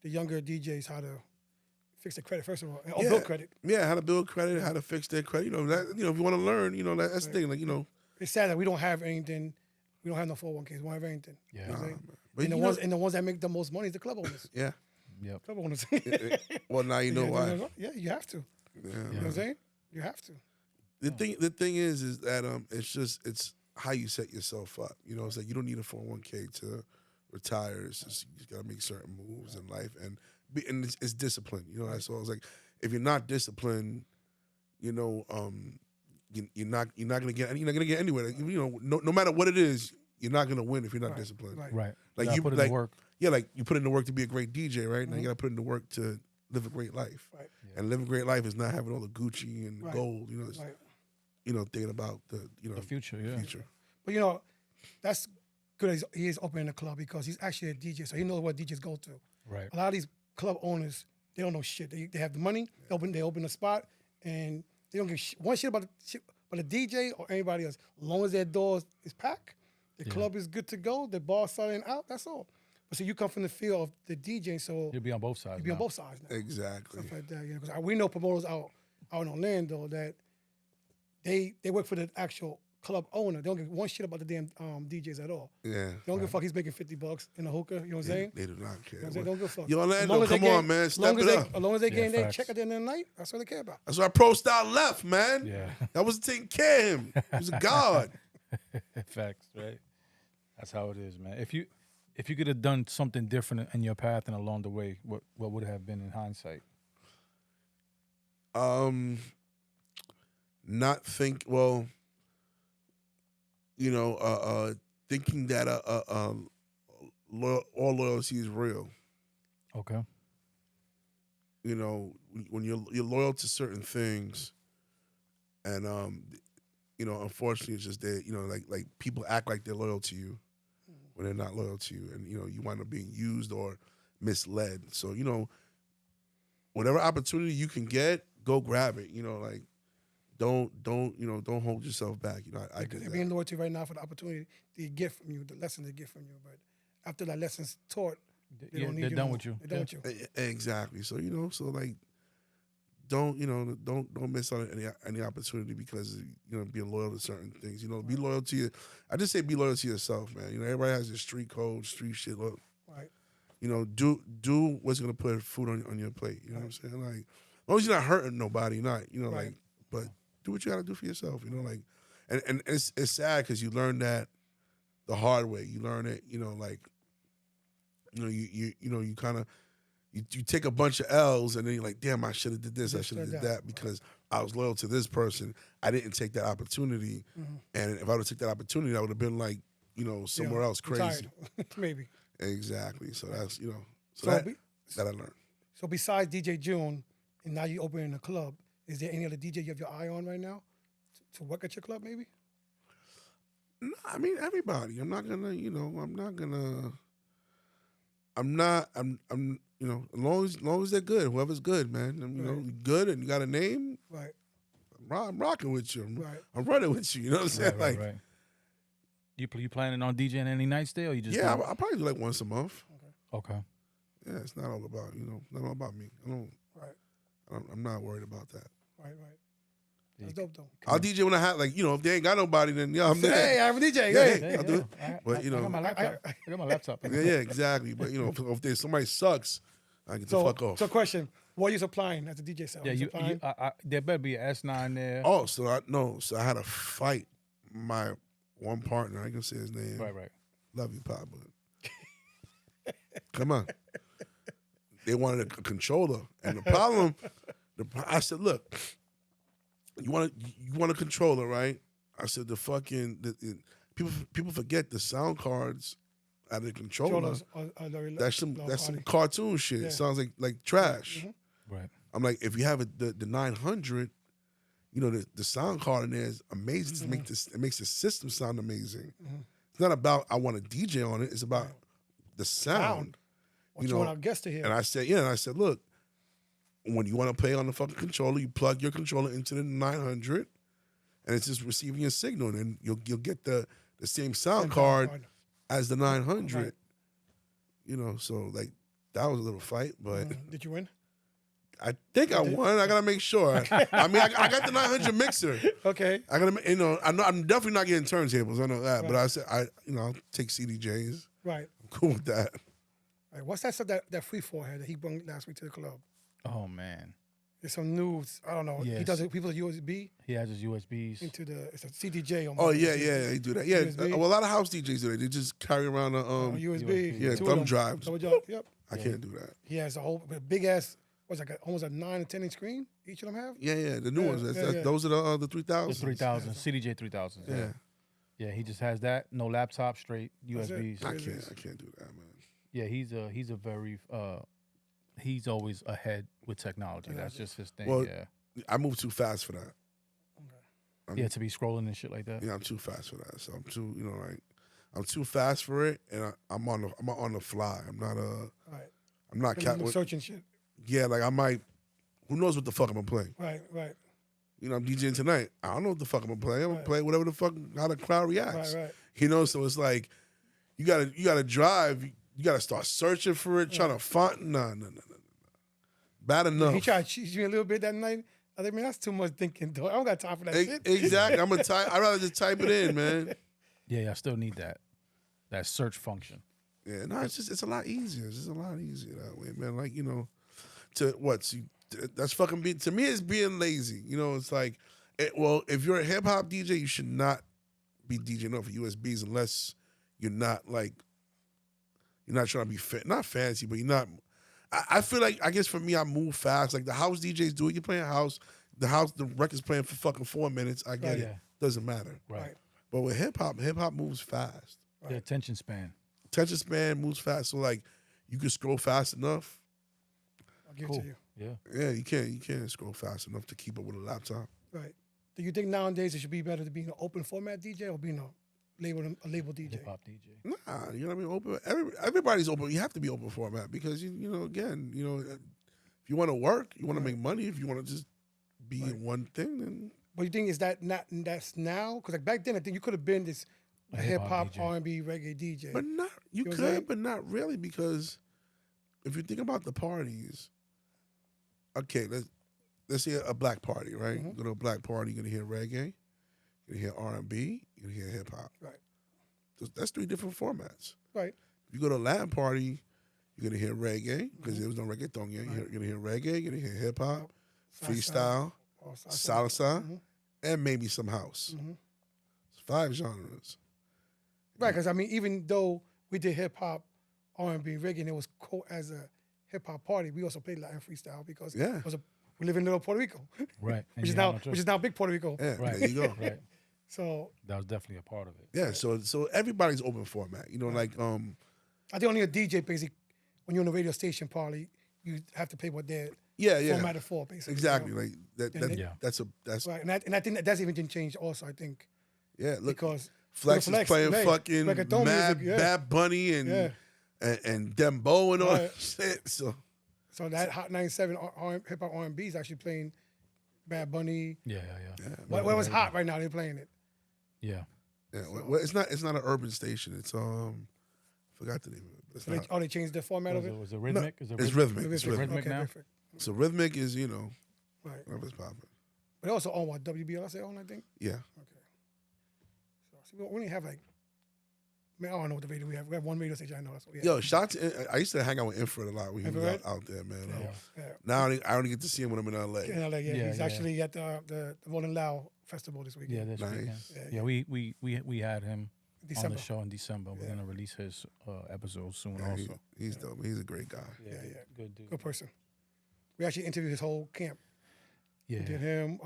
younger DJs how to fix their credit first of all, or build credit. Yeah, how to build credit, how to fix their credit. If you want to learn, that's the thing. Like It's sad that we don't have anything. We don't have no 401ks. We don't have anything. Yeah. You know what I'm saying? but and the ones that make the most money is the club owners. yeah. Yep. Club owners. Well, now you know why. Yeah, you have to. Yeah. You know what I'm saying? You have to. The thing is that it's how you set yourself up. It's like you don't need a 401k to retire. It's just you just gotta make certain moves in life and it's discipline. That's all. It's like if you're not disciplined, you're not gonna get anywhere. Like, no matter what it is, you're not gonna win if you're not disciplined. Right. Like you put in the work. Yeah, like you put in the work to be a great DJ, right? Now you gotta put in the work to live a great life. Right. And living a great life is not having all the Gucci and Right. gold. It's, Right. thinking about the future. Yeah. future. But that's good. He is opening a club because he's actually a DJ, so he knows what DJs go through. Right. A lot of these club owners, they don't know shit. They have the money. They open a spot, and they don't give one shit about the DJ or anybody else. As long as their door is packed, the club is good to go. The bar's selling out. That's all. But so you come from the field of the DJ, so You'll be on both sides. you be on now. both sides now. Exactly. Stuff like that. Because we know promoters out in Orlando that they work for the actual club owner. They don't give one shit about the damn DJs at all. Yeah. They don't give a fuck. He's making $50 in a hookah. You know what I'm saying? They do not care. You know what I'm saying? Don't give a fuck. Yo, As long Orlando, as they come on, get- man. as long Step as it they- up. As long as they getting their facts. check at the end of the night, that's what they care about. That's why Pro Style left, man. Yeah. That was taking care of him. He was a god. Facts, right? That's how it is, man. If you could have done something different in your path and along the way, what would it have been in hindsight? Not think well. Thinking that all loyalty is real. Okay. When you're loyal to certain things, and unfortunately, it's just that like people act like they're loyal to you when they're not loyal to you, and you wind up being used or misled. So whatever opportunity you can get, go grab it. Like don't hold yourself back. I did They're that. being loyal to you right now for the opportunity they get from you, the lesson they get from you. But after that lesson's taught, they don't need they're you done no with more. you. They're done with you. Exactly. So so like don't miss on any opportunity because being loyal to certain things. Be loyal to you. I just say be loyal to yourself, man. Everybody has their street code, street shit. Look, Right. do what's gonna put food on your plate. You know what I'm saying? Like, as long as you're not hurting nobody, like, Right. but do what you gotta do for yourself. Like, and it's sad because you learn that the hard way. You learn it, like, you kind of. You take a bunch of L's and then you're like, damn, I should have did this, I should have did that because I was loyal to this person. I didn't take that opportunity, and if I would have took that opportunity, I would have been like, somewhere else crazy. Retired. Maybe. Exactly. So that's that I learned. So besides DJ June, and now you open in a club. Is there any other DJ you have your eye on right now to work at your club? Maybe. No, I mean everybody. I'm not gonna, you know, I'm not gonna. I'm you know, as long as they're good, whoever's good, man. You know, good and you got a name. Right. I'm rocking with you. Right. I'm running with you. You know what I'm saying? Right, right. You planning on DJing any nights there, or you just yeah, I probably do like once a month. Okay. Yeah, it's not all about, you know, not all about me. I'm not worried about that. Right. That's dope though. I'll DJ when I have, like, you know, if they ain't got nobody, then yeah, I'm there. Hey, I'm a DJ. Yeah, Hey. I'll do it. But you know, I got my laptop. yeah, exactly. But you know, if there's somebody sucks, I get the fuck off. So, question: what are you supplying as a DJ set? Yeah, there better be an S9 there. Oh, so I had to fight my one partner. I can say his name. Right. Love you, Pop. But come on. They wanted a controller, and the problem, I said, look, you want a controller, right? I said people forget the sound cards out of the controller. That's some cartoon shit. Yeah. It sounds like trash. Mm-hmm. Right. I'm like, if you have the 900, you know, the sound card in there is amazing. It makes the system sound amazing. Mm-hmm. It's not about I want a DJ on it. It's about the sound. What you want our guests to hear. And I said, look, when you want to play on the fucking controller, you plug your controller into the 900, and it's just receiving a signal, and you'll get the same sound card as the 900. Right. You know, so like that was a little fight, but did you win? I think I won. I gotta make sure. I mean, I got the 900 mixer. Okay. I gotta, you know, I'm definitely not getting turntables. I know that, but I said, I'll take CDJs. Right. I'm cool with that. Right. What's that stuff that Free Fall had that he brought last week to the club? Oh man. There's some news. I don't know. Yes. He does it. People USB. He has his USBs Into it's a CDJ. On Oh yeah, they do that. Yeah, USB. well, a lot of house DJs do that. They just carry around a USB. yeah, Two thumb of them. drives. Yep. I can't do that. He has a whole big ass. What's like almost a 9 or 10 inch screen? Each of them have. Yeah, the new ones. Those are the 3000s. The 3000, CDJ 3000s. Yeah. Yeah, he just has that. No laptop, straight USBs. I can't do that, man. Yeah, he's a very he's always ahead with technology. That's just his thing. Well, yeah. I move too fast for that. Yeah, to be scrolling and shit like that. Yeah, I'm too fast for that. So I'm too, you know, like I'm too fast for it, and I'm on the fly. I'm not Right. I'm not searching shit. Yeah, like I might. Who knows what the fuck I'm gonna play? Right. You know, I'm DJing tonight. I don't know what the fuck I'm gonna play. I'm gonna play whatever the fuck how the crowd reacts. Right. You know, so it's like you gotta drive. You gotta start searching for it, trying to find. No. Bad enough. He tried to cheat me a little bit that night. I think, man, that's too much thinking, though. I don't got time for that shit. Exactly. I'm gonna type. I'd rather just type it in, man. Yeah, I still need that search function. Yeah, no, it's a lot easier. It's just a lot easier that way, man. Like, you know, that's fucking to me, it's being lazy. You know, it's like, well, if you're a hip hop DJ, you should not be DJing off of USBs unless you're not trying to be not fancy, but you're not. I feel like, I guess for me, I move fast. Like the house DJs do it. You're playing house. The record's playing for fucking 4 minutes. I get it. Yeah. Doesn't matter. Right. But with hip hop moves fast. The attention span. Attention span moves fast. So like, you can scroll fast enough. I'll give it to you. Yeah. Yeah, you can't scroll fast enough to keep up with a laptop. Right. Do you think nowadays it should be better to be an open format DJ or being a label DJ? Hip hop DJ. Nah, you know what I mean? Open. Everybody's open. You have to be open format because you know, again, you know, if you want to work, you want to make money. If you want to just be in one thing, then. But you think that's now? Because like back then, I think you could have been this hip hop, R&B, reggae DJ. But not you could, but not really, because if you think about the parties, okay, let's say a black party, right? Mm-hmm. Go to a black party, you're gonna hear reggae, you're gonna hear R&B, you're gonna hear hip hop. Right. That's 3 different formats. Right. If you go to a Latin party, you're gonna hear reggae because there was no reggaeton yet. You're gonna hear reggae, you're gonna hear hip hop, freestyle, salsa, and maybe some house. It's 5 genres. Right, because I mean, even though we did hip hop, R&B, reggae, and it was cool as a hip hop party, we also played Latin freestyle because we live in little Puerto Rico, Right. which is now big Puerto Rico. Yeah, Right. there you go. Right. So That was definitely a part of it. Yeah, so everybody's open format. You know, like I think only a DJ basically when you're on a radio station party, you have to play what they're yeah. formatted for, basically. Exactly. You know? Like that. And Yeah. That's Right, and I think that's even changed also. I think yeah. Look, because Flex is playing hey, fucking reggaeton Mad music, yeah. Bad Bunny Yeah. and Dembo and all Right. that shit. So So that Hot 97 hip hop R&B is actually playing Bad Bunny. Yeah. What was hot right now? They're playing it. Yeah. yeah, well, it's not an urban station. It's forgot the name of it. It's So not. they changed the format of it. Was it rhythmic? Is it It's rhythmic. Maybe It's it's rhythmic. Rhythmic now? Perfect. So rhythmic is Right. whatever's popping. But they also own what WBLS own, I think. Yeah. Okay. So see, we only have like, man, I don't know what the radio we have. We have one radio station. I know that's what we have. Yo, shout out to I used to hang out with Infrared a lot when he was Infrared? out there, man. Yeah. Now I only get to see him when I'm in LA. Yeah, like, Yeah, he's yeah. actually at the Rolling Loud festival this weekend. Yeah, this Nice. weekend. Yeah, Yeah, we had him on December. the show in December. We're Yeah. gonna release his episode soon. Yeah, Also, he's dope. He's a great guy. Yeah. good dude. Good person. We actually interviewed his whole camp. Yeah, We did him.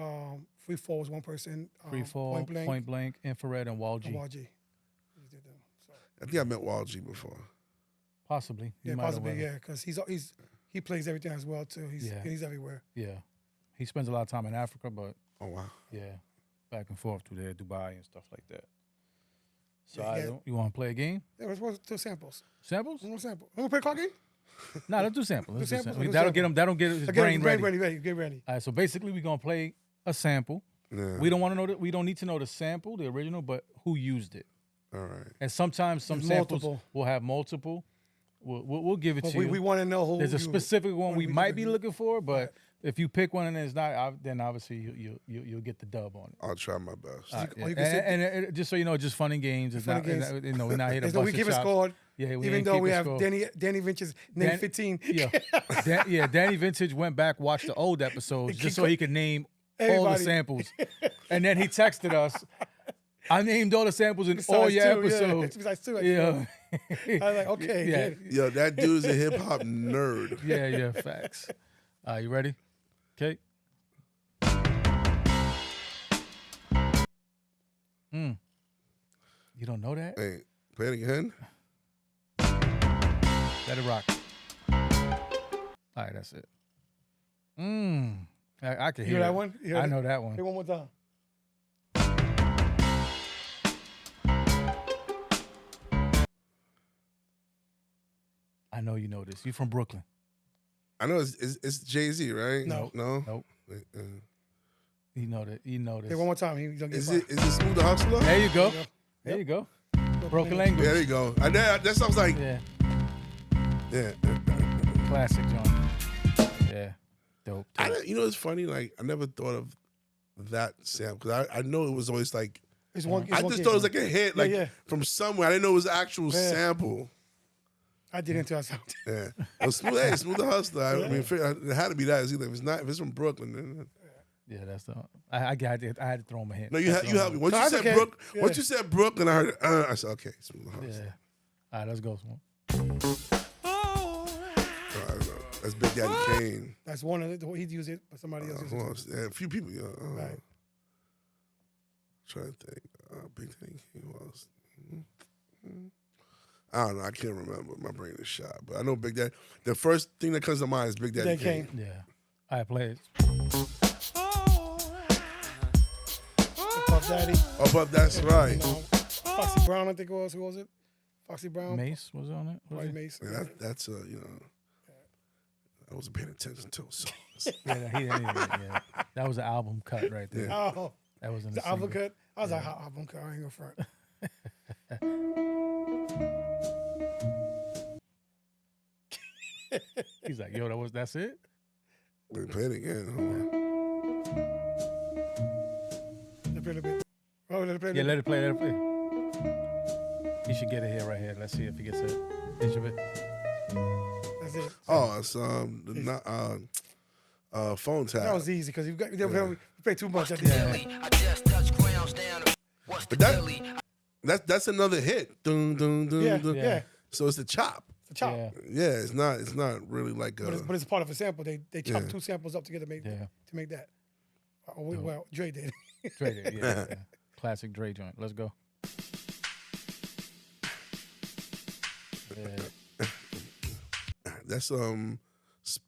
Free Fall was one person. Free Fall, Point Blank, Infrared, and Wall G. and YG. We just did them. So, I think I met Wall G before. Possibly. You yeah, might have possibly, went. yeah, because he plays everything as well too. He's everywhere. Yeah, he spends a lot of time in Africa, but Oh wow. yeah, back and forth to there, Dubai and stuff like that. So Yeah, you want to play a game? Yeah, we're supposed to do samples. Samples? One more sample. Want to play a card game? No, let's do samples. Let's do samples? samples. Do That'll samples. get him. That'll get his Get brain ready. Get ready. All right, so basically, we're gonna play a sample. Yeah. We don't want to know that. We don't need to know the sample, the original, but who used it. All right. And sometimes some There's samples multiple. will have multiple. We'll give it But to we you. want to know who. There's a specific one we might be looking. looking for, but if you pick one and it's not, then obviously you'll get the dub on it. I'll try my best. All right, or you yeah. can sit- And just so you know, just fun and games. It's Fun not, and games. you know, we're not here to So we bust keep your it chops. scored. Yeah, we Even ain't though keep we it have score. Danny Vince's name Dan- 15. Yeah, Danny Vintage went back, watched the old episodes just so he could name all the Everybody. samples. And then he texted us, I named all the samples in all Besides your two, yeah. episodes. Besides two, Yeah. I was like, okay. Yeah. Yeah. Yo, that dude's a hip hop nerd. Yeah, facts. You ready? Okay. You don't know that? Hey, play it again. Let it rock. All right, that's it. I can You hear hear that it. one? You hear I that? know that Hey, one. one more time. I know you know this. You from Brooklyn. I know it's Jay-Z, right? No. No. Nope. Wait, You know that. You know this. Hey, one more time. He's gonna get Is fired. it Smooth the Hustler? There you go. There you go. There you go. Brooklyn Broken language. language. There you go. That sounds like Yeah. yeah. Classic, John. Yeah. Dope. You know, it's funny. Like I never thought of that sample because I know it was always like It's one. I just thought it was like a hit, like yeah. from somewhere. I didn't know it was an actual Yeah. sample. I did into ourselves. Yeah, it was Smooth the Hustler. I mean, it had to be that. It's either if it's from Brooklyn, then Yeah, that's the. I had to throw him a hint. no, you helped me. Once No, you that's said okay. Brook, Yeah. once you said Brooklyn, I heard. I said okay, Smooth the Hustler. Yeah. All right, let's go. Smoke. I don't know. That's Big Daddy Kane. That's one of it. He'd use it, but somebody else used Who it. else? Yeah, a few people. Yeah. Right. Trying to think. Big Daddy Kane. Who else? I don't know. I can't remember. My brain is shot. But I know Big Daddy. The first thing that comes to mind is Big Daddy Daddy Kane. Kane. Yeah. All right, play it. Puff Daddy. Oh, but that's right. You know, Foxy Brown, I think it was. Who was it? Foxy Brown. Mace was on it. Was White he? Mace. Yeah, that's you know. I wasn't paying attention to songs. Yeah, that was an album cut right there. Oh, That was in the the album single. cut. I was like, how album cut? I ain't gonna front. He's like, yo, that's it. Let me play it again. Hold on. Let it play a little bit. Oh, let it play. a Yeah, little let it play. Let it play. He should get it here, right here. Let's see if he gets it. Inch of it. That's it. Oh, it's phone tap. That was easy because you play too much at the Yeah. end. But that's another hit. Dun, dun, dun, Yeah, dun. yeah. So it's the chop. It's a chop. Yeah. Yeah, it's not really like a. But it's part of a sample. They chop Yeah. two samples up together to make that. Well, Dre did. Dre did, yeah. Classic Dre joint. Let's go. Yeah. That's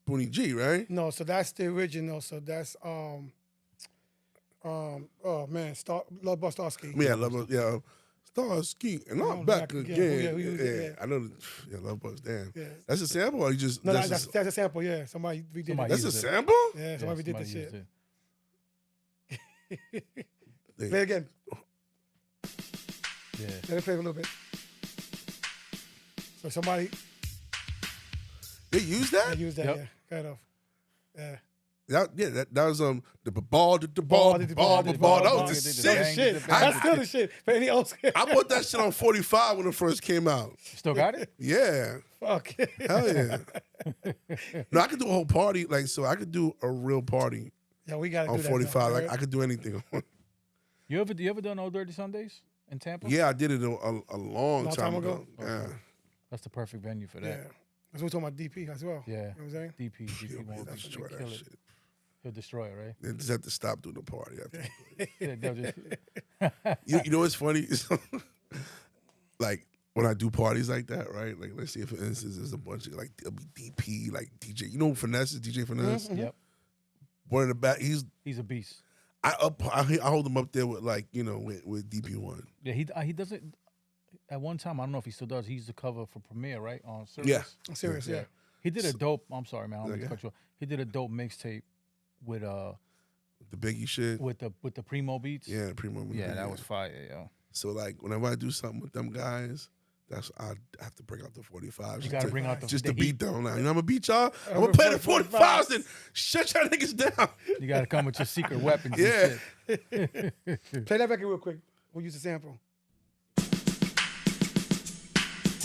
Booney G, right? No, so that's the original. So that's oh man, Love Bus Starsky. Yeah, Starsky, and I'm back again. Yeah. I know. Yeah, Love Bugs. Damn, Yeah. that's a sample, or you just No, that's a sample. Yeah, somebody redid Somebody it. that's a used it. sample. Yeah, somebody redid the somebody used shit. it. Play again. Yeah. Let it play a little bit. So somebody They used that. used that. Yep. Yeah, kind of. Yeah. That was the ball. That was the Still the shit. shit. That's still the shit. For any old I bought that shit on 45 when it first came out. Still got it? Yeah, Fuck. hell yeah. No, I could do a whole party, like, so I could do a real party Yeah, we gotta on do that. 45. Now, Like, I could do anything. You ever done Old Dirty Sundays in Tampa? Yeah, I did it a long time ago. Yeah. That's the perfect venue for Yeah. that. That's what we're talking about DP as well. Yeah. You know what I'm saying? DP won't Destroy kill that it. shit. He'll destroy it, right? They just have to stop doing the party. Yeah, they'll just- You know what's funny? Like, when I do parties like that, right? Like, let's say, for instance, there's a bunch of, like, there'll be DP, like, DJ. You know who Finesse is? DJ Finesse? Yep. One of the back, he's, He's a beast. I hold him up there with, like, you know, with DP1. Yeah, he doesn't. At one time, I don't know if he still does. He used to cover for Premiere, right? On Sirius. Yeah. I'm serious, yeah. He did a dope. I'm sorry, man. I don't mean to Okay. cut you off. He did a dope mixtape with The Biggie shit. with the Primo beats. Yeah, Primo. Yeah, that was fire. Yeah. So, like, whenever I do something with them guys, I have to bring out the 45s. You gotta bring out just the to beat heat. them. Like, you know, I'm gonna beat y'all. I'm I'm gonna play the 45s. 45s and shut y'all niggas down. You gotta come with your secret weapons. Yeah. And shit. Play that back real quick. We'll use the sample.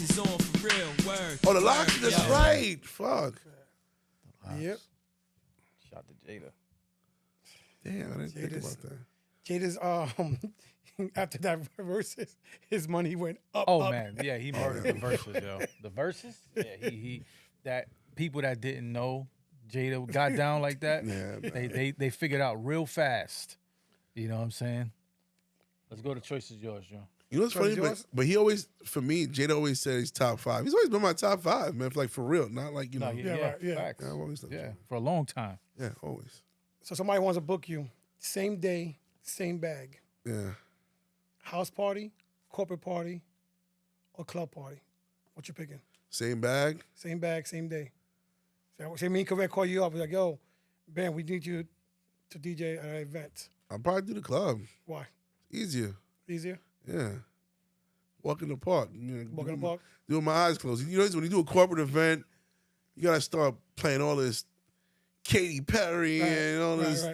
It's on for real, word. Oh, the locks. That's Yo. right. Fuck. Yep. Shout to Jada. Damn, I didn't think Jada's- about that. Jada's after that verses, his money went up. Oh up. man, yeah, he murdered the verses, yo. The verses, yeah, he that people that didn't know Jada got down like that, Yeah, they figured out real fast. You know what I'm saying? Let's go to choices yours, Joe. You know what's funny? yours? But he always, for me, Jada always said he's top 5. He's always been my top 5, man. Like, for real. Not like, you know. Yeah, right, yeah. Facts. Yeah, I've always done Yeah, that. for a long time. Yeah, always. So somebody wants to book you, same day, same bag. Yeah. House party, corporate party, or club party. What you picking? Same bag. Same bag, same day. Say me and Correct call you up. Be like, yo, Ben, we need you to DJ at an event. I'll probably do the club. Why? Easier. Easier? Yeah. Walk in the park. You know, Walk in the park? Doing my eyes closed. You know, when you do a corporate event, you gotta start playing all this Katy Perry and all this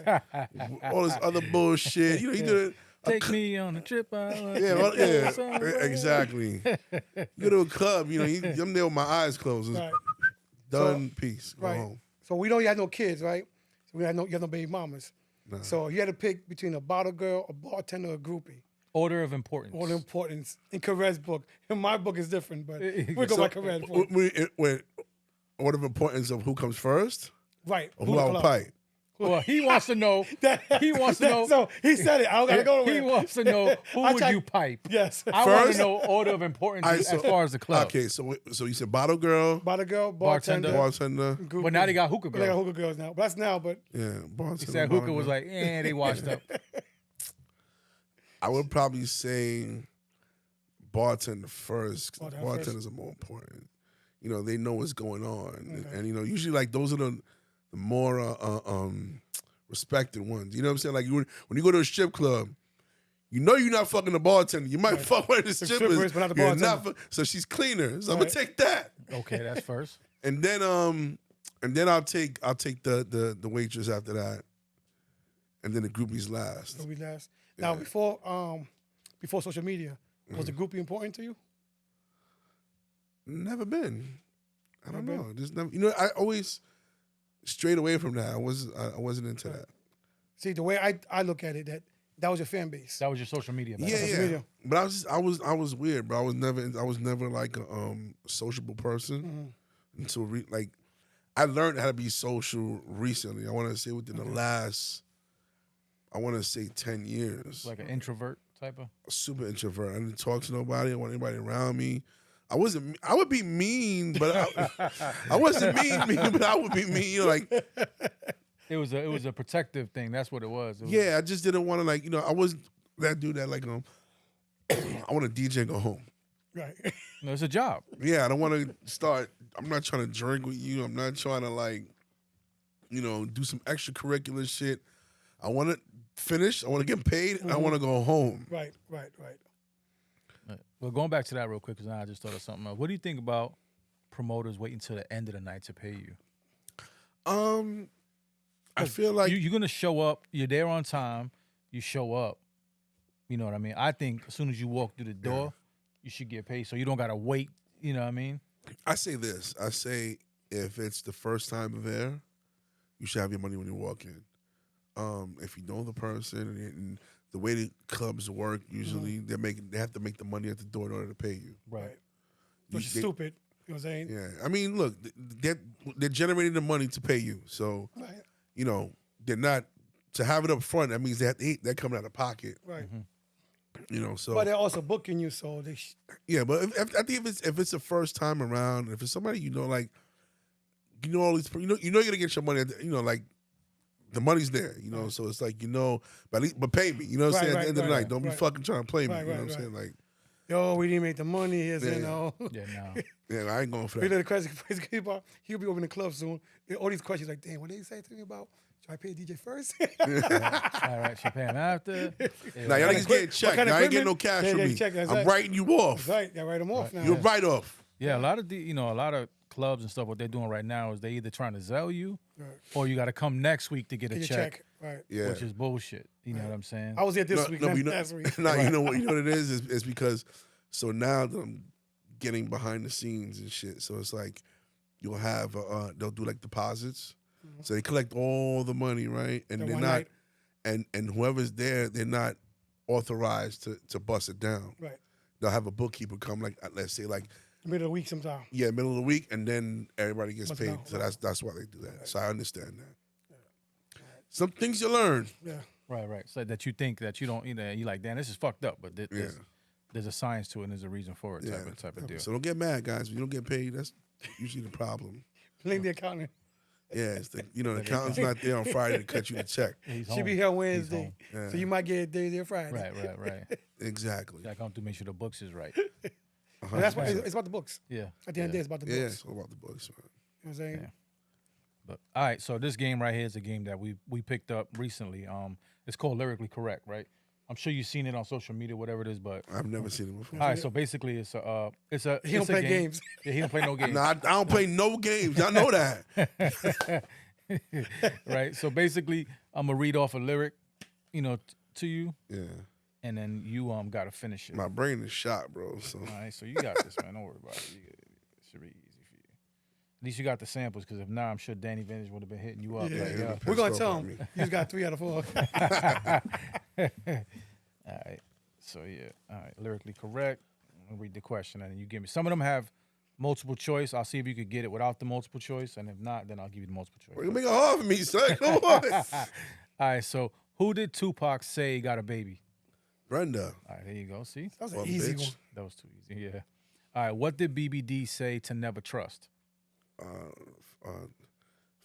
all this other bullshit. You know, you do it. Take me on a trip. Yeah, exactly. You go to a club, you know, I'm there with my eyes closed. It's Right. done, peace, go Right. home. So we know you had no kids, right? So you have no baby mamas. Nah. So you had to pick between a bottle girl, a bartender, or a groupie. Order of importance. All the importance in Carez's book. In my book is different, but we go by Carez. What of importance of who comes first Right. or who I'll pipe? Well, he wants to know. He wants to know. So he said it. I don't gotta go He nowhere. wants to know who I would tried- you pipe. Yes. I want to First- know order of importance All right, as far as the club. Okay, so you said bottle girl, Bottle girl, Bartender. bartender. bartender. But now they got hookah They got girl. hookah girls now. But that's now, but Yeah, bartender. He said bottle hookah was girl. like, they washed up. I would probably say bartender first. 'Cause Bartender bartenders are more important. You know, they know what's going on, and you know, usually like those are the more respected ones. You know what I'm saying? Like when you go to a strip club, you know you're not fucking the bartender. You might fuck one of the strippers, strippers, but not the You're bartender. so she's cleaner. So I'm Right. gonna take that, Okay, that's first. and then I'll take the waitress after that, and then the groupies last. we last. Now before social media, was the groupie important to you? Never been. I don't Never know. Just never. You know, I always strayed away from that. I wasn't into that. See, the way I look at it, that was your fan base. That was your social media. back Yeah, then. social yeah. media. But I was weird, bro. I was never like a sociable person until like I learned how to be social recently. I want to say within the last, I want to say 10 years. Like an introvert type of. A super introvert. I didn't talk to nobody. I want anybody around me. I wasn't. I would be mean, but I wasn't mean, but I would be mean. You know, like It was a protective thing. That's what it was. It was yeah, I just didn't want to like I wasn't that dude that like I want to DJ and go home. Right. no, it's a job. Yeah, I don't want to start. I'm not trying to drink with you. I'm not trying to like do some extracurricular shit. I want to finish. I want to get paid. And I want to go home. Right. Well, going back to that real quick, because now I just thought of something else. What do you think about promoters waiting till the end of the night to pay you? I feel like you're gonna show up. You're there on time. You show up. You know what I mean? I think as soon as you walk through the door, you should get paid. So you don't gotta wait. You know what I mean? I say this. I say if it's the first time there, you should have your money when you walk in. If you know the person and the way the clubs work, usually they have to make the money at the door in order to pay you. Right. Which is stupid. You know what I'm saying? Yeah. I mean, look, they're generating the money to pay you. So, Right. they're not to have it up front. That means they're coming out of pocket. Right. So. But they're also booking you, so they. Yeah, but I think if it's the first time around, if it's somebody like, all these, you're gonna get your money. Like. The money's there, so it's like, but pay me, you know what I'm saying? At the end of the night, don't be fucking trying to play me, you know what I'm saying? Like, yo, we didn't make the money, Yeah. No. Yeah, no. yeah, I ain't going for You know that. the crazy people, he'll be over in the club soon. All these questions like, damn, what they say to me about? Should I pay DJ first? All right, should pay him after. Now, y'all niggas getting checked. kind of I ain't getting no equipment? cash Yeah, from yeah, me. check, that's I'm right. writing you off. Right, gotta write them off now. You're right off. Yeah, a lot of clubs and stuff. What they're doing right now is they either trying to sell you, Right. or you got to come next week to get a Get your check, check. Right. Yeah. which is bullshit. You know what I'm saying? I was here this week, but not last week. No, you know what it is because so now that I'm getting behind the scenes and shit. So it's like you'll have they'll do like deposits. So they collect all the money, right? And The they're one not night. and whoever's there, they're not authorized to bust it down. Right. They'll have a bookkeeper come like let's say like Middle of the week sometime. yeah, middle of the week, and then everybody gets Must paid. know, So right. that's why they do that. So I understand that. Some things you learn. Yeah. Right. So that you think that you don't, you like, damn, this is fucked up, but there's a science to it and there's a reason for it, Yeah. type of deal. So don't get mad, guys. If you don't get paid, that's usually the problem. Blame the accountant. Yeah, it's the accountant's not there on Friday to cut you the check. He's She home. be here He's Wednesday. home. Yeah. So you might get Thursday or Friday. Right. Exactly. Gotta come to make sure the books is right. And that's why it's about the books. Yeah. At the end of the day, it's about the books. Yeah, it's all about the books. Man. You know what I'm saying? Yeah. But all right, so this game right here is a game that we picked up recently. It's called Lyrically Correct, right? I'm sure you've seen it on social media, whatever it is. But I've never seen it before. all right, so basically it's a He don't play game. games. Yeah, he don't play no games. Nah, I don't play no games. Y'all know that. Right. So basically, I'm gonna read off a lyric, to you, Yeah. and then you gotta finish it. My brain is shot, bro. So All right, so you got this, man. Don't worry about it. It should be easy for you. At least you got the samples, because if not, I'm sure Danny Vintage would have been hitting you up. Yeah. Like, Yeah. yo. We're going to Pissed tell off at him. me. You just got 3 out of 4. All right. So yeah. All right. Lyrically correct. I'll read the question, and then you give me. Some of them have multiple choice. I'll see if you could get it without the multiple choice, and if not, then I'll give you the multiple choice. you make it hard for me, son. Come on. All right. So who did Tupac say got a baby? Brenda. All right. There you go. See, That was Well, an easy bitch. one. that was too easy. Yeah. All right. What did BBD say to never trust?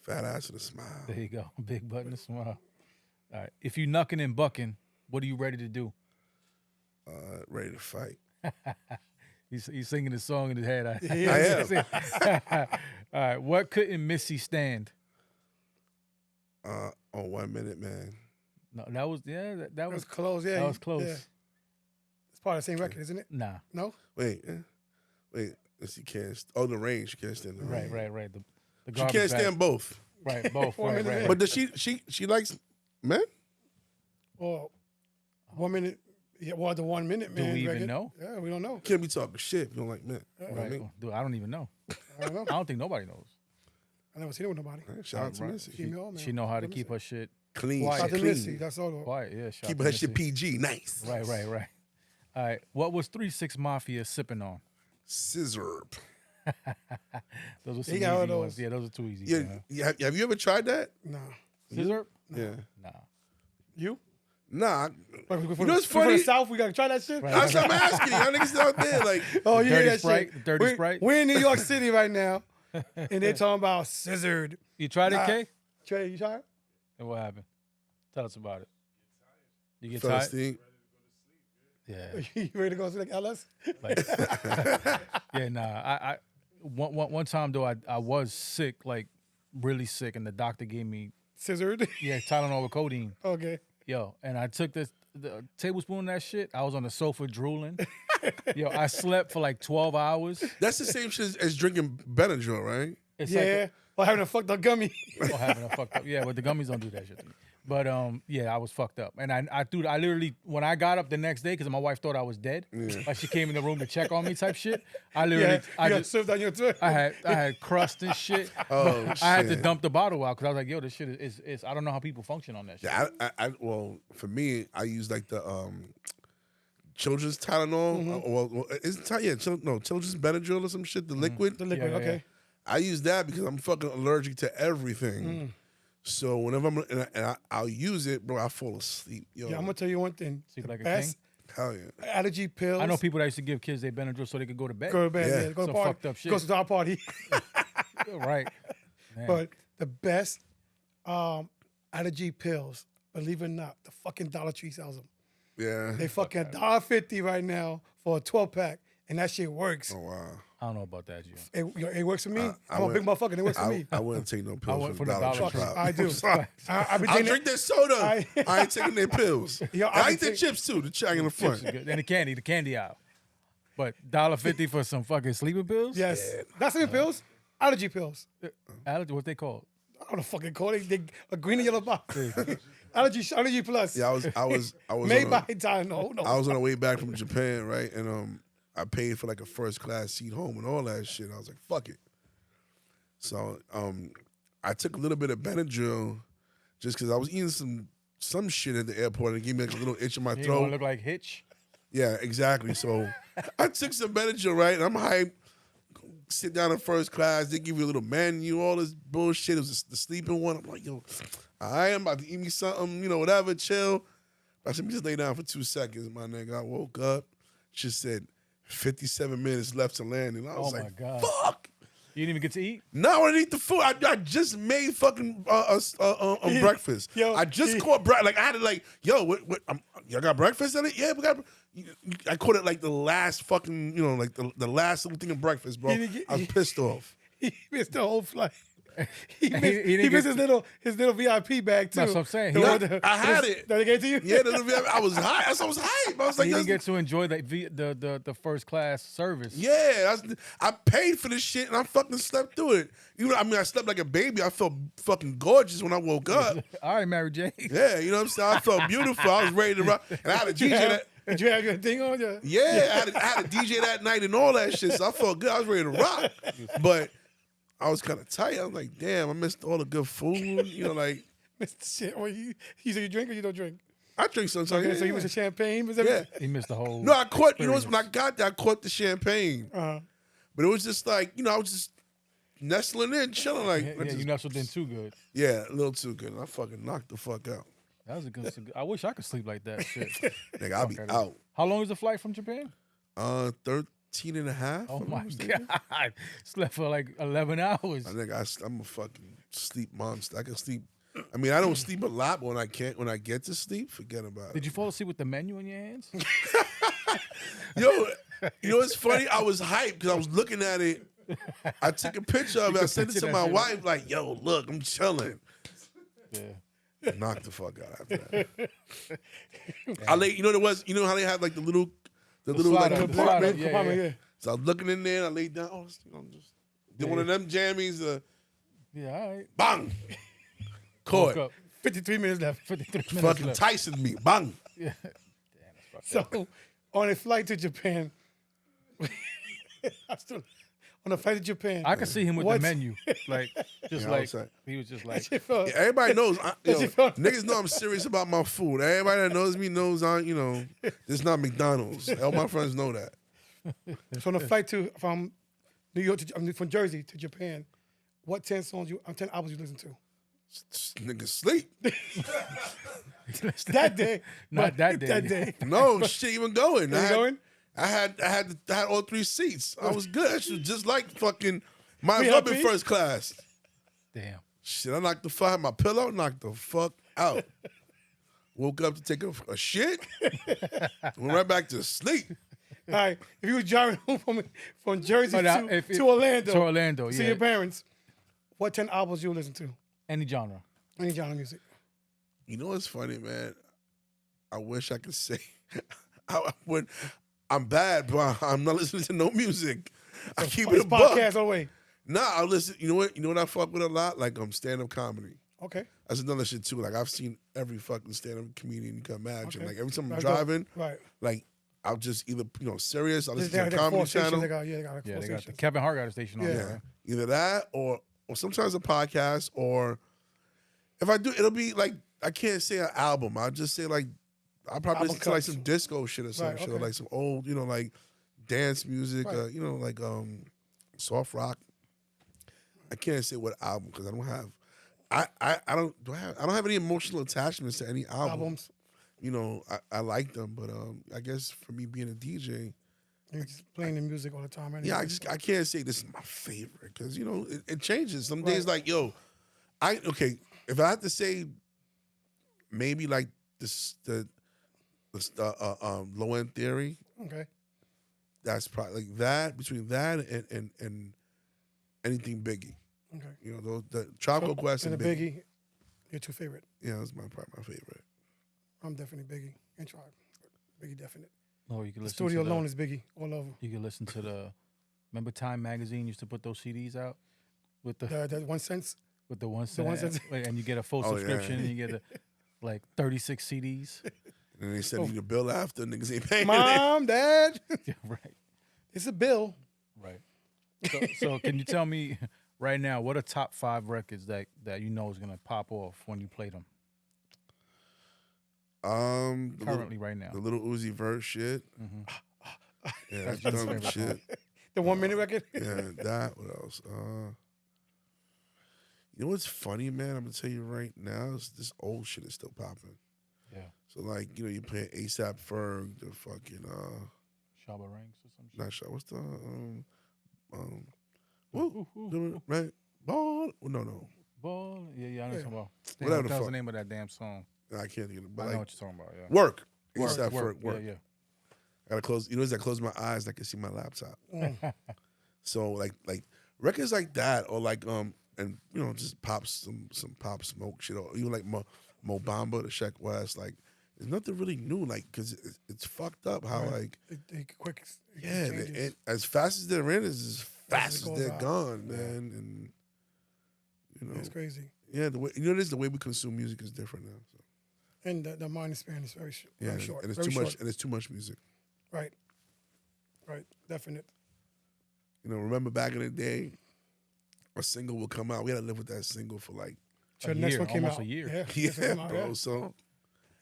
Fat ass and a smile. There you go. Big button and smile. All right. If you knucking and bucking, what are you ready to do? Ready to fight. He's singing the song in his head. I am. All right. What couldn't Missy stand? 1 minute, man. No, that was that That was was close, yeah. that was close. Yeah. It's part of the same record, isn't it? Nah. No? Wait. She can't. The rain. She can't stand the rain. Right. The She garbage can't bag. stand both. Right, both. 1 right, minute. right. But does she likes men? Or 1 minute. Yeah, well, the 1 minute, Do man. we even record. know? Yeah, we don't know. Can't be talking shit if you don't like men. You know what I Right. mean? Dude, I don't even know. I don't know. I don't think nobody knows. I never seen it with nobody. Shout out to Right. Missy. Female, man. She know how to Let me keep see. her shit Clean. Quiet. Shout She to Missy. clean. That's all. quiet. Yeah, shout Keep out her to shit Missy. PG. Nice. Right. All right. What was 3-6 Mafia sipping on? Scissor. Those were some He got all easy those. ones. Yeah, those are too easy. Yeah. Have you ever tried that? No. Scissor? Yeah. Nah. You? Nah. You You know what's From the funny? South, we gotta try that shit. That's what I'm asking you. Y'all niggas out there like, Oh, you hear Dirty that Sprite? shit? Dirty we, Sprite? We're in New York City right now, and they're talking about scissored. You tried it, Nah. K? Trey, you tried? And what happened? Tell us about it. You get fell tired? asleep. Yeah. You ready to go to like LS? Like, yeah, nah. One time though, I was sick, like really sick, and the doctor gave me Scissored. Tylenol with codeine. Okay. Yo, and I took the tablespoon of that shit. I was on the sofa drooling. Yo, I slept for like 12 hours. That's the same shit as drinking Benadryl, right? It's Yeah. Or having a fucked up gummy. Like having a fucked up. Yeah, but the gummies don't do that shit to me. But yeah, I was fucked up, and I literally when I got up the next day because my wife thought I was dead. Like she came in the room to check on me type shit. I literally You got served on your tour. I had crust and shit. Oh, I had to shit. dump the bottle out because I was like, yo, this shit is I don't know how people function on that shit. Yeah, well, for me, I use like the children's Tylenol. Well, isn't children's Benadryl or some shit, the liquid. The liquid, Yeah, okay. I use that because I'm fucking allergic to everything. Mm. So whenever I'll use it, bro, I fall asleep. Yo, Yeah, I'm gonna tell you one thing. Sleep The like a best hell yeah. allergy pills. I know people that used to give kids their Benadryl so they could go to bed. Go to bed. Yeah. Yeah, go to Some party. fucked up shit. Go to our party. Right. Man. But the best allergy pills, believe it or not, the fucking Dollar Tree sells them. Yeah. They fucking $1.50 right now for a 12-pack, and that shit works. Oh wow. I don't know about that, G. It works for me. I I'm a big motherfucker. It works for me. I wouldn't take no pills went from for the Dollar Dollar Tree. Tree. I do. I'm sorry. I be I'll taking drink that soda. I- I ain't taking their pills. Yo, I I eat the take- chips too. The check in the front. Chips are good. And the candy aisle. But $1.50 for some fucking sleeping pills? Yes. That's the pills. Allergy pills. Allergy, what they called? I don't know fucking call it. They a green and yellow box. Allergy Plus. Yeah, I was Made on by Tylenol. No. I was on the way back from Japan, right? And I paid for like a first class seat home and all that shit. I was like, fuck it. So I took a little bit of Benadryl just because I was eating some shit at the airport and it gave me like a little itch in my You want throat. to look like Hitch? Yeah, exactly. So I took some Benadryl, right? And I'm hyped. Sit down in first class. They give you a little menu, all this bullshit. It was the sleeping one. I'm like, yo, I am about to eat me something, whatever, chill. I said, just lay down for 2 seconds, my nigga. I woke up. She said, 57 minutes left to land. And I was Oh, my like, God. fuck. You didn't even get to eat? No, I didn't eat the food. I just made fucking breakfast. Yo, I just caught breakfast. Like, I had to like, yo, what y'all got breakfast in it? Yeah, we got. I caught it like the last fucking, like the last little thing of breakfast, bro. I was pissed off. He missed the whole flight. He didn't missed get his little VIP bag too. That's what I'm saying. The He- one that- I had it. That they gave to you? Yeah, I was high. I was hype. I was like, You didn't that's- get to enjoy the first class service. yeah, I paid for this shit and I fucking slept through it. I slept like a baby. I felt fucking gorgeous when I woke up. All right, Mary J. Yeah, you know what I'm saying? I felt beautiful. I was ready to rock. And I had a DJ that. Did you have your thing on? Yeah, I had a DJ that night and all that shit, so I felt good. I was ready to rock. But I was kind of tight. I was like, damn, I missed all the good food. Like, Mr. Shit. Or you say you drink or you don't drink? I drink sometimes. Okay, Yeah, so you yeah. was a champagne? Was that Yeah. He missed the whole. No, I caught, when I experience. got there, I caught the champagne. Uh-huh. But it was just like, I was just nestling in, chilling. Like, Yeah, you nestled in too good. yeah, a little too good. I fucking knocked the fuck out. That was a good. I wish I could sleep like that. Shit. Nigga, I'll be Okay. out. How long is the flight from Japan? 13 and a half. Oh if I'm my not mistaken. God! Slept for like 11 hours. I think I'm a fucking sleep monster. I can sleep. I mean, I don't sleep a lot, but when I get to sleep, forget about it. Did you fall asleep with the menu in your hands? Yo, you know what's funny? I was hyped because I was looking at it. I took a picture of it. I could sent it picture to that my shit. wife, like, yo, look, I'm chilling. Yeah. Knocked the fuck out after that. I lay, you know what it was? You know how they have like the little like slider, the compartment? slider, yeah. Compartment, yeah. So I was looking in there and I laid down. Oh, just did one of them jammies. Yeah. All right. Bang. Woke Caught. up. 53 minutes left. 53 minutes Fucking left. Tyson me. Bang. Yeah. So on a flight to Japan, on a flight to Japan, I could see him with What? the menu, like just Yeah, I like was like- he was just like. Everybody knows. you felt- Niggas know I'm serious about my food. Everybody that knows me knows it's not McDonald's. All my friends know that. So on a flight from New York from Jersey to Japan, what 10 albums you listen to? Nigga sleep. That day. Not that day. That day. No shit even going. You going? I had all 3 seats. I was good. That shit was just like fucking might as VIP? well been first class. Damn. Shit, I knocked the fuck my pillow, knocked the fuck out. Woke up to take a shit. Went right back to sleep. All right. If you were driving home from Jersey But now, to if it- Orlando, to Orlando, see yeah. your parents, what 10 albums you listen to? Any genre. Any genre music? You know what's funny, man? I wish I could say I'm bad, but I'm not listening to no music. I keep it It's a buck. podcast all the way. Nah, I listen. You know what? You know what I fuck with a lot? Like stand-up comedy. Okay. That's another shit too. Like I've seen every fucking stand-up comedian you can imagine. Okay. Like every time I'm That's dope. driving, Right. like I'll just either Sirius, I'll listen They to the got comedy 4 stations. channel. They got like Yeah, 4 they got the stations. Kevin Hart got a station on Yeah. there, right? Either that or sometimes a podcast, or if I do, it'll be like I can't say an album. I'll just say like I'll probably Album listen to like cuts. some disco shit or some Right, shit, or okay. like some old, like dance music, Right. like soft rock. I can't say what album because I don't have. I don't have any emotional attachments to any album. Albums. I like them, but I guess for me being a DJ, You're just playing the music all the time. Anyway. yeah, I can't say this is my favorite because it changes. Some days Right. like if I had to say maybe like the low end theory, Okay. that's probably like that between that and anything Biggie. Okay. The Tropical Quest and and the Biggie. Biggie, your 2 favorite. Yeah, that's probably my favorite. I'm definitely Biggie and Tribe. Biggie definite. Oh, you can The listen studio to alone is Biggie all over. You can listen to remember Time Magazine used to put those CDs out with the That 1 cent. with the 1 1 cent, cent. and you get a full Oh, yeah. subscription and you get like 36 CDs. And then they Oh. send you the bill after niggas ain't paying. Mom, Dad, Yeah, right. it's a bill. Right. So can you tell me right now what are top 5 records that you know is gonna pop off when you play them currently right now? The little Uzi Vert shit. Mhm. Yeah, That's that's your dumb favorite shit. The 1 minute record. Yeah, that. What else? You know what's funny, man? I'm gonna tell you right now. Is this old shit is still popping. Yeah. So like, you playing ASAP Ferg, the fucking Shabba Ranks or some shit. not sure what's the right ball? No. Ball. Yeah, I know what you're talking about. Damn, Whatever what the was fuck. the name of that damn song? I can't think of it. But I know like, what you're talking about. Yeah. work. ASAP Work. Ferg, work. Yeah, I gotta close. You know, as I close my eyes, I can see my laptop. Mm. So like records like that, or like and just pop some pop smoke shit, or even like Mo Bamba, the Sheck West. Like there's nothing really new, like because it's fucked up how like They quick. yeah, changes. as fast as they're in is as fast as goes they're out. gone, man. And It's crazy. yeah, the way the way we consume music is different now. So And the mind span is very, yeah, very short. and it's very too much, short. and it's too much music. Right. Right. Definite. Remember back in the day, a single would come out. We had to live with that single for like So the next year, one came almost out. a year. Yeah, yeah, next one came out, bro. yeah. So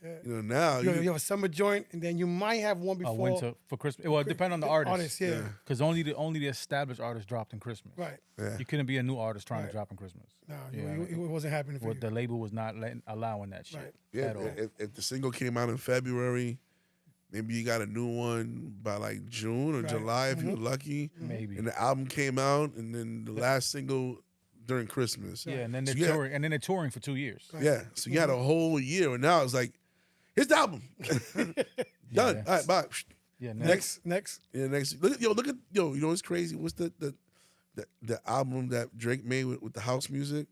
Yeah. now You have a summer joint, and then you might have one before. Winter for Christmas. Well, it depends on the artist. yeah. Because only the established artists dropped in Christmas. Right. yeah. You couldn't be a new artist trying Right. to drop in Christmas. No, Yeah, it wasn't happening for Well, you. the label was not allowing that shit Right. Yeah, at all. if the single came out in February, maybe you got a new one by like June or Right. July if you're lucky. Maybe. And the album came out, and then the last single during Christmas. Yeah, and then So they're you had- touring, and then they're touring for 2 years. Yeah, so you had a whole year, and now it's like, here's the album, done. Yeah. All right, bye. Yeah, Next. Yeah, next. Look at you know what's crazy? What's the album that Drake made with the house music?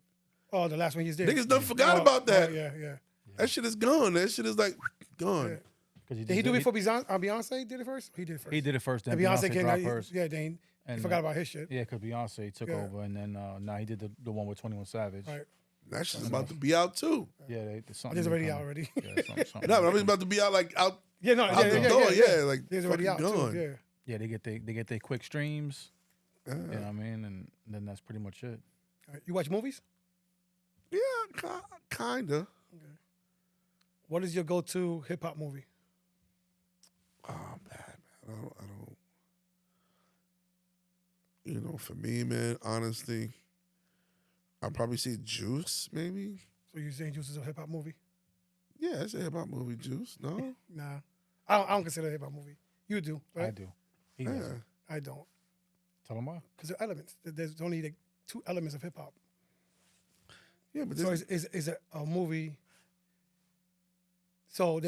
Oh, the last one he's did. Niggas done forgot Oh, about that. oh, yeah. That shit is gone. That shit is like gone. Yeah. 'Cause Did he do it before Beyonce did it first? He did it first. He did it first. Then And Beyonce came dropped out. first. Yeah, then he And, forgot about his shit. Yeah, because Beyonce took Yeah. over, and then now he did the one with 21 Savage. Right. That shit's about to be out too. Yeah, something. It's new already coming. out already. Yeah, something No, new but I mean, it's coming. about to be out like out Yeah, no, out the door. Yeah, like It's already out fucking gone. too. Yeah. Yeah, they get their quick streams. Yeah, You know what I mean? And then that's pretty much it. All right. You watch movies? Kinda. What is your go-to hip hop movie? Oh man, I don't. For me, man, honestly, I'd probably say Juice, maybe. So you saying Juice is a hip hop movie? Yeah, it's a hip hop movie, Juice. No? Nah, I don't consider it a hip hop movie. You do, right? I do. He Yeah. doesn't. I don't, Tell him why. because there are elements. There's only like 2 elements of hip hop. Yeah, but So this, is a movie. So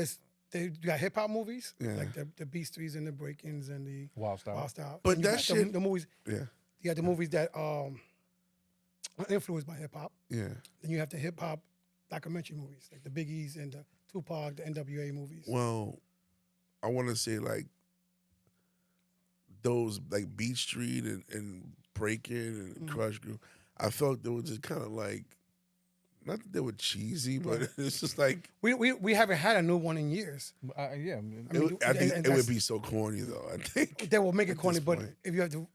you got hip hop movies Yeah. like the Beasties and the Break-Ins and the Wild Style. Wild Style. But And you that got shit- the movies. yeah, You got the movies that are influenced by hip hop. yeah. Then you have the hip hop documentary movies like the Biggies and the Tupac, the NWA movies. Well, I want to say like those like Beat Street and Breaking and Crush Group. I felt they were just kind of like, not that they were cheesy, but it's just like We haven't had a new one in years. Yeah. I mean, I think and it would that's- be so corny though. I think They will make it at corny, this but point. if you have to,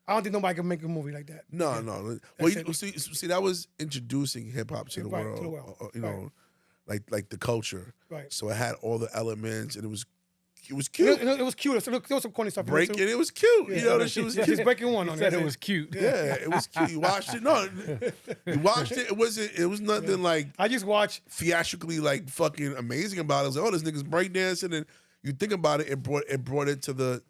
I don't think nobody can make a movie like that. No. Well, That's you, see, that was introducing hip hop to the Right, world. to the world. You Right. know, like the culture. Right. So it had all the elements, and it was It, cute. it was cute. There was some corny stuff. in it, Breaking, too. it was cute. Yeah. You know, that shit was Just cute. breaking one on Said it. it was cute. Yeah, it was cute. You watched it. No, you watched it. It was nothing like I just watched. theatrically like fucking amazing about it. I was like, oh, this nigga's breakdancing, and you think about it, it brought it to the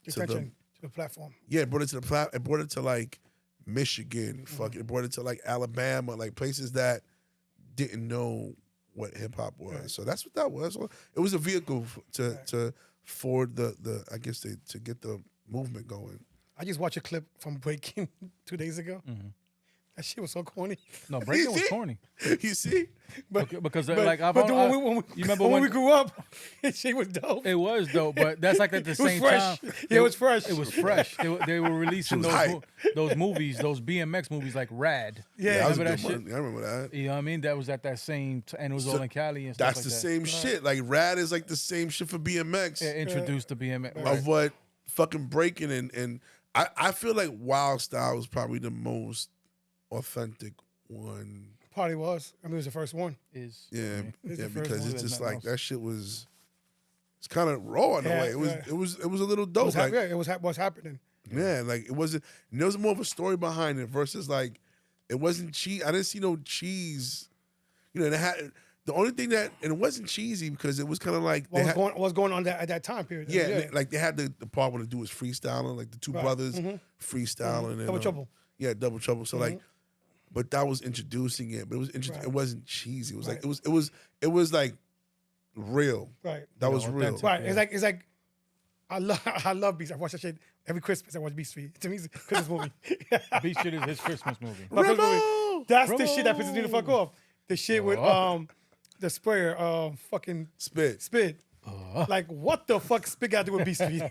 Attention to the platform. yeah, it brought it to the it brought it to like Michigan, fucking, it brought it to like Alabama, like places that didn't know what hip hop was. So that's what that was. It was a vehicle to forward the I guess to get the movement going. I just watched a clip from Breaking 2 days ago. That shit was so corny. No, Breaking was see? corny. You see? Because But, like I've but only, when we, you remember when when we grew up, shit was dope. it was dope, but that's like at the It was same fresh. time. Yeah, it was fresh. It was fresh. They were releasing was those hype. those movies, those BMX movies like Rad. Yeah, that was a remember good that shit? one. I remember that. You know what I mean? That was at that same, and it was all in Cali and stuff That's like the that. same shit. Like Rad is like the same shit for BMX Yeah, introduced to BMX. of what fucking breaking and I feel like Wild Style was probably the most authentic one. Probably was. I mean, it was the first one. Is Yeah, It's yeah, the first because one. it's There's just nothing like else. that shit was. It's kind of raw in a Yeah, way. yeah. It was a little It dope. was, Like, it was what's happening. yeah, like it wasn't. There was more of a story behind it versus like it wasn't cheese. I didn't see no cheese. You know, and it had the only thing that and it wasn't cheesy because it was kind of like they had, What was going on at that time period? yeah, like they had the part where the dude was freestyling, like the two Right. brothers freestyling. And, Double Trouble. Yeah, Double Trouble. So like, but that was introducing it. But it was Right. it wasn't cheesy. It was like Right. it was like real. Right. That was real. authentic. Right. Yeah. It's like I love Beast. I watch that shit every Christmas. I watch Beast Street. To me, it's a Christmas movie. Beat Shit is his Christmas movie. My Christmas movie. Remo! That's the shit that pisses me the fuck off. The shit with Oh. the sprayer fucking Spit. Spit. Like what the fuck Spit got to do with Beast Street?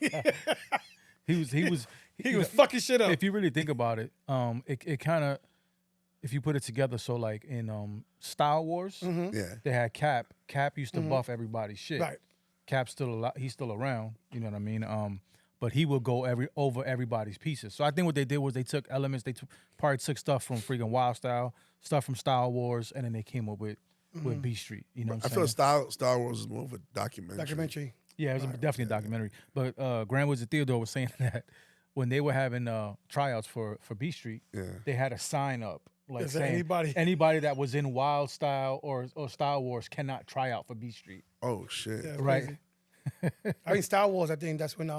He was He was fucking shit up. If you really think about it, it kind of, if you put it together, so like in Star Wars, Yeah. they had Cap. Cap used to buff everybody's shit. Right. Cap's still alive. He's still around. You know what I mean? But he would go over everybody's pieces. So I think what they did was they took elements. They probably took stuff from freaking Wild Style, stuff from Star Wars, and then they came up with B Street. You know what I I'm saying? feel Star Wars is more of a documentary. Documentary. Yeah, it was definitely a documentary. But Grand Wizard Theodore was saying that when they were having tryouts for B Street, Yeah. they had a sign up like Is there saying anybody- that was in Wild Style or Star Wars cannot try out for B Street. Oh shit. Yeah, Right. crazy. I mean, Star Wars. I think that's when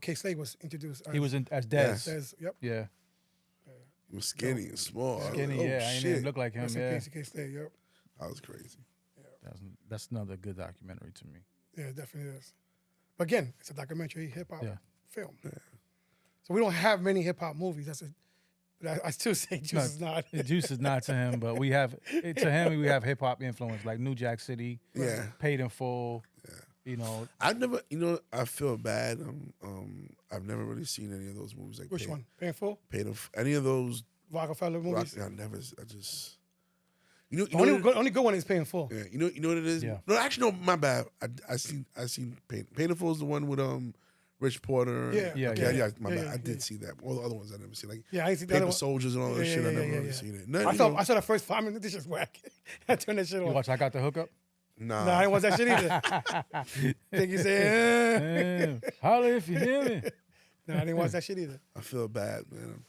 K Slade was introduced. He was in as Dez. Yep. Yeah, He was skinny and small. I was skinny. like, oh, yeah, I didn't shit. even look like him. Rest in Yeah, peace to K Slade. Yep. That was crazy. that's another good documentary to me. Yeah, it definitely is. But again, it's a documentary hip hop Yeah. film. So we don't have many hip hop movies. But I still say Juice is not. The Juice is not to him, but we have to him. We have hip hop influence like New Jack City, Yeah. Paid in Full. You know, I've never, I feel bad. I've never really seen any of those movies. Like Which one? Painful? Any of those. Rockefeller movies? I just. Only good one is Painful. Yeah, you know what it is. Yeah. No, actually, no. My bad. I seen Painful is the one with Rich Porter. Yeah. Yeah, Okay, yeah. my Yeah, bad. yeah, I did yeah. see that. All the other ones I never seen. Like Yeah, I ain't seen the other Paper one. Soldiers and all that Yeah, shit. yeah, I never yeah, really yeah. seen it. I saw the first 5 minutes. This is whack. I turned that shit you off. watch I Got the Hookup. Nah. Nah, I didn't watch that shit either. Think you say, Holla if you hear me. Nah, I didn't watch that shit either. I feel bad, man.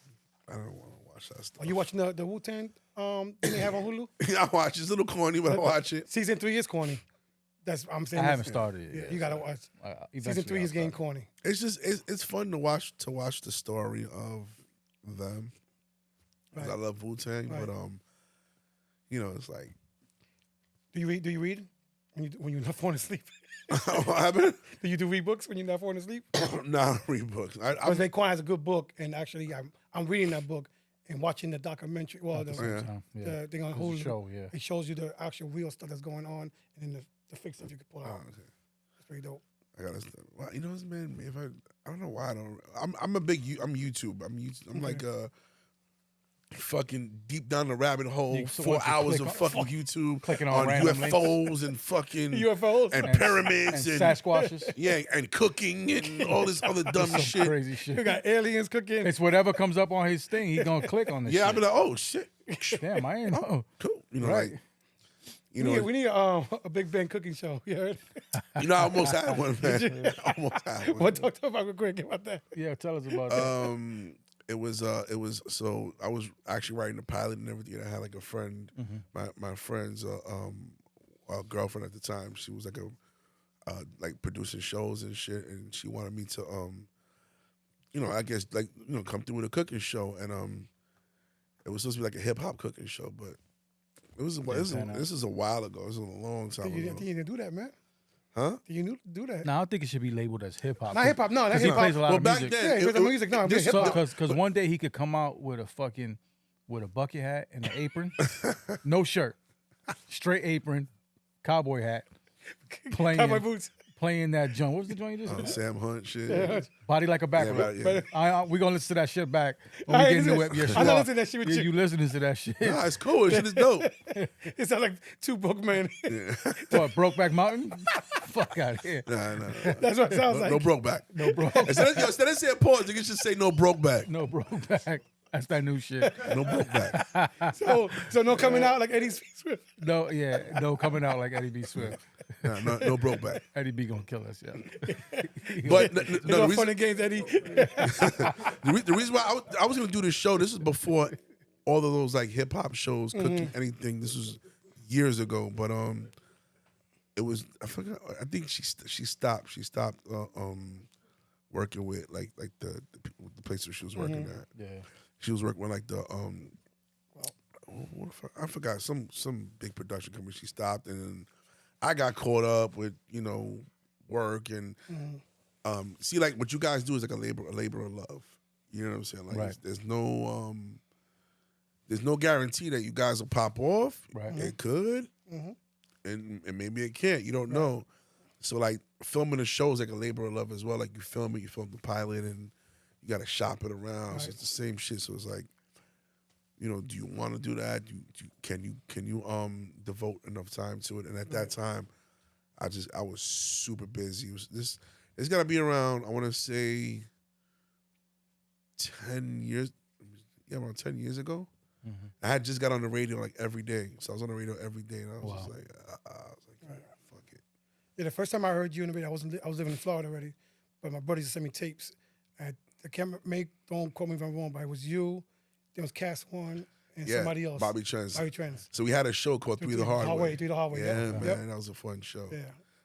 I don't want to watch watch that stuff. Are you watching the Wu-Tang thing they have on Hulu? I watch it. It's a little corny, but I watch it. Season 3 is corny. I'm saying. I haven't started it. Yeah, yet, you gotta so, watch. Season eventually 3 I'll is getting start corny. It's just it's fun to watch the story of them. 'Cause I love Wu-Tang, Right. but you know, it's like Do you read when you're not falling asleep? what happened? Do you read books when you're not falling asleep? Nah, I don't read books. Because Raekwon has a good book, and actually I'm reading that book and watching the documentary. Well, the Yeah. thing on It's a Hulu. show, yeah. It shows you the actual real stuff that's going on, and then the fake stuff you can pull out. Oh, okay. It's pretty dope. I gotta. Well, you know, man. If I don't know why I don't. I'm a big. I'm YouTube. I'm like fucking deep down the rabbit hole. So 4 once you hours click of on- fucking YouTube clicking on random UFOs and fucking UFOs and And pyramids and Sasquatches. yeah, and cooking and all this other dumb Some shit. crazy You shit. got aliens cooking. It's whatever comes up on his thing. He gonna click on this. Yeah, I'd shit. be like, oh shit, Damn, I ain't know. cool. You know, Right. like you know, we need a Big Ben cooking show. You heard? you know, I almost had one, man. I almost had one. What talk to about real quick about that? Yeah, tell us about that. It was so I was actually writing the pilot and everything. And I had like a friend, my friend's girlfriend at the time. She was like like producing shows and shit, and she wanted me to you know, I guess like you know come through with a cooking show, and it was supposed to be like a hip hop cooking show, but this is a while ago. This was a long time You ago. didn't do that, man. Huh? You do that? No, I don't think it should be labeled as hip hop. Not hip hop. No, not 'Cause he hip plays a hop. lot Well, of back music. then, Yeah, because music. No, I'm this- hip hop. Because one day he could come out with a bucket hat and an apron, no shirt, straight apron, cowboy hat, Cowboy boots. playing that joint. What was the joint you just did? Sam Hunt shit. Body like a back Yeah, rub. yeah. We gonna listen to that shit back when I we ain't get into listen- your I'm not straw. listening to that shit with Yeah, you. you listening to that shit? Nah, it's cool. Shit is dope. It sounds like two broke men. What, Brokeback Mountain? Fuck out of here. Nah. That's what it sounds like. No broke back. No broke. Instead of saying pause, you should say no broke back. No Brokeback. That's that new shit. No broke back. So no coming out like Eddie Swift. No, yeah, no coming out like Eddie B. Swift. Nah, no broke back. Eddie B gonna kill us, yeah. But It's no, all the fun and games, Eddie. reason why I was gonna do this show, this is before all of those like hip hop shows, cooking, anything. This was years ago, but it was I forgot. I think she stopped. She stopped working with like the place where she was working at. Yeah. She was working with like the I forgot some big production company. She stopped, and then I got caught up with work and see like what you guys do is like a labor of love. You know what I'm saying? Like Right. there's no guarantee that you guys will pop off. Right. It could, and maybe it can't. You don't know. So like filming a show is like a labor of love as well. Like you film the pilot, and you got to shop it around. So it's the same shit. So it's like, do you want to do that? Can you devote enough time to it? And at that time, I was super busy. It's got to be around, I want to say 10 years. Yeah, around 10 years ago. I had just got on the radio like every day. So I was on the radio every day, and I was just like, fuck it. Yeah, the first time I heard you in the radio, I was living in Florida already, but my buddies sent me tapes. And the camera don't quote me if I'm wrong, but it was you, there was Cass One, and Yeah, somebody else. Bobby Trends. Bobby Trends. So we had a show called Three the Hard Way. Three the Hard Way. Yeah, Yep. man, Yep. that was a fun show. Yeah.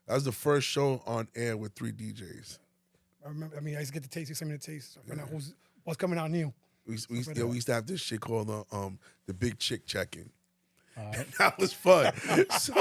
That was the first show on air with 3 DJs. I remember. I used to get the tapes. You sent me the tapes. So I found out what's coming out new. We used to have this shit called the Big Chick Check-In. Right. That was fun. So,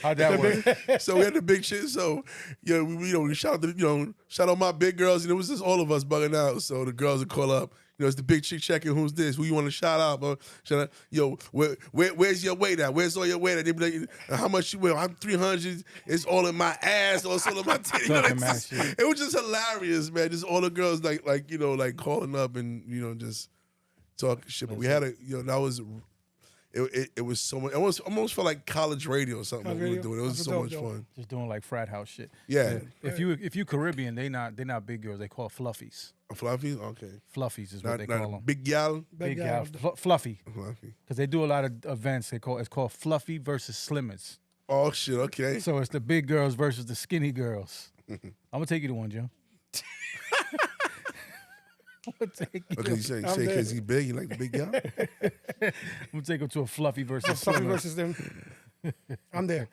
How'd that work? so we had the big shit. So we shout out shout out my big girls, and it was just all of us bugging out. So the girls would call up. It's the Big Chick Checking. Who's this? Who you want to shout out? Bro? Shout out. Yo, where's your weight at? Where's all your weight at? They be like, how much you weigh? I'm 300. It's all in my ass. Or it's all in my titty. Talking mad shit. It was just hilarious, man. Just all the girls like calling up and just talking shit. But we had that was. It was so much. It almost felt like college radio or something. College We were radio? doing. It was That's so dope, much dope. fun. Just doing like frat house shit. Yeah. If you Caribbean, they're not big girls. They call fluffies. Fluffy, okay. Fluffies is what they call them. Big gal. Big gal. gal, fluffy. Fluffy. Because they do a lot of events. It's called Fluffy versus Slimmers. Oh shit. Okay. So it's the big girls versus the skinny girls. I'm gonna take you to one, Joe. gonna take Because I'm you say there. because he's big, you like the big guy? I'm gonna take him to a Fluffy versus Fluffy Slimmer. versus them. I'm there.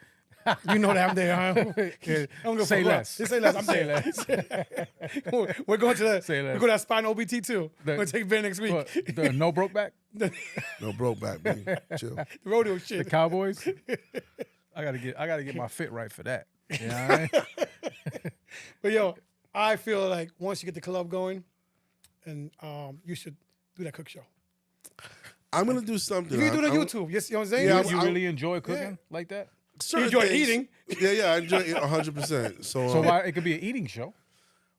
You know that I'm there. Huh? Yeah, I'm gonna say less. Just say less. I'm Say there. less. We're going to the. Say less. We're going to that spine OBT too. The- We're gonna take Ben next week. What, the no broke back? No, broke back, baby. Chill. The rodeo The shit. Cowboys? I gotta get my fit right for that. You know what I mean? But yo, I feel like once you get the club going, and you should do that cook show. I'm gonna do something. You can do it on I'm- YouTube. Yes, you know what I'm saying? Yeah, You really enjoy cooking like that? certain enjoy things- eating. Yeah, I enjoy it 100%. So why it could be an eating show?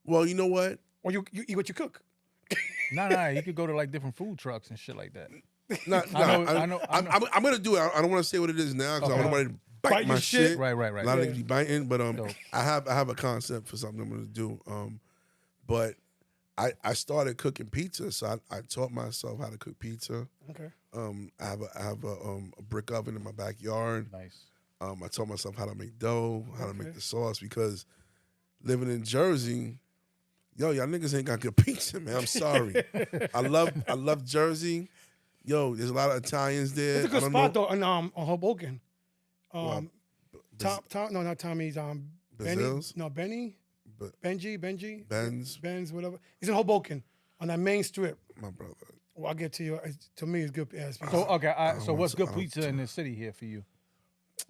well, you know what? Or you eat what you cook. Nah, you could go to like different food trucks and shit like that. I know. I'm gonna do it. I don't want to say what it is now because I don't want nobody to bite Bite my your shit. shit. Right. A lot of niggas be biting, but Dope. I have a concept for something I'm gonna do. But I started cooking pizza, so I taught myself how to cook pizza. Okay. I have a brick oven in my backyard. Nice. I taught myself how to make dough, how to make Okay. the sauce because living in Jersey, y'all niggas ain't got good pizza, man. I'm sorry. I love Jersey. Yo, there's a lot of Italians there. It's a good I don't spot know. though on Hoboken. Well, Tom, no, not Tommy's. Benny, Bazil's? no, Benny, But Ben's, whatever. He's in Hoboken on that main strip. my brother. Well, I'll get to you. To me, it's good ass pizza. So okay, so want what's to- good I don't- pizza in the city here for you?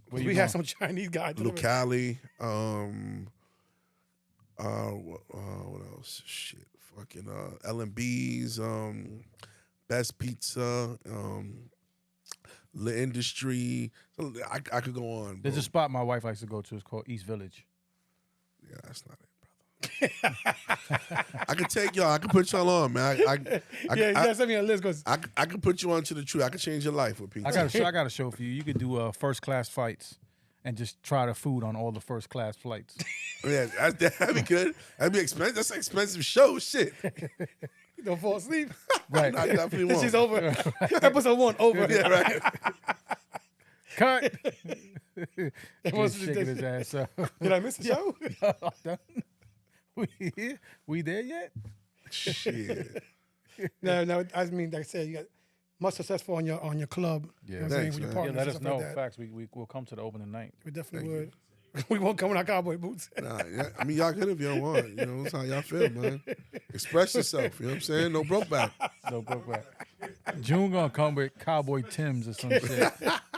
Where you we going? had some Chinese guy. deliver. Lucali. What else? Shit. Fucking L&B's, Best Pizza, The Industry. So I could go on. There's bro. a spot my wife likes to go to. It's called East Village. Yeah, that's not it, brother. I could take y'all. I could put y'all on, man. You gotta send me a list because I could put you onto the truth. I could change your life with pizza. I got a show for you. You could do first class flights and just try the food on all the first class flights. Yeah, that'd be good. That'd be expensive. That's an expensive show. Shit. you don't fall asleep. Right. I definitely won't. She's over. Episode 1 over. Yeah, right. Cut. was Just the- shaking his ass up. Did I miss the show? we here? We there yet? Shit. No. I mean, like I said, you got much successful on your club. Yeah. You know what I'm saying, Thanks, with your man. Yeah, partners let and us stuff know. like that. Facts. We'll come to the opening night. We definitely would. We won't come in our cowboy boots. Nah, yeah, I mean, y'all could if y'all want. You know, that's how y'all feel, man. Express yourself. You know what I'm saying? No broke back. No broke back. June gonna come with cowboy Tims or some shit. Or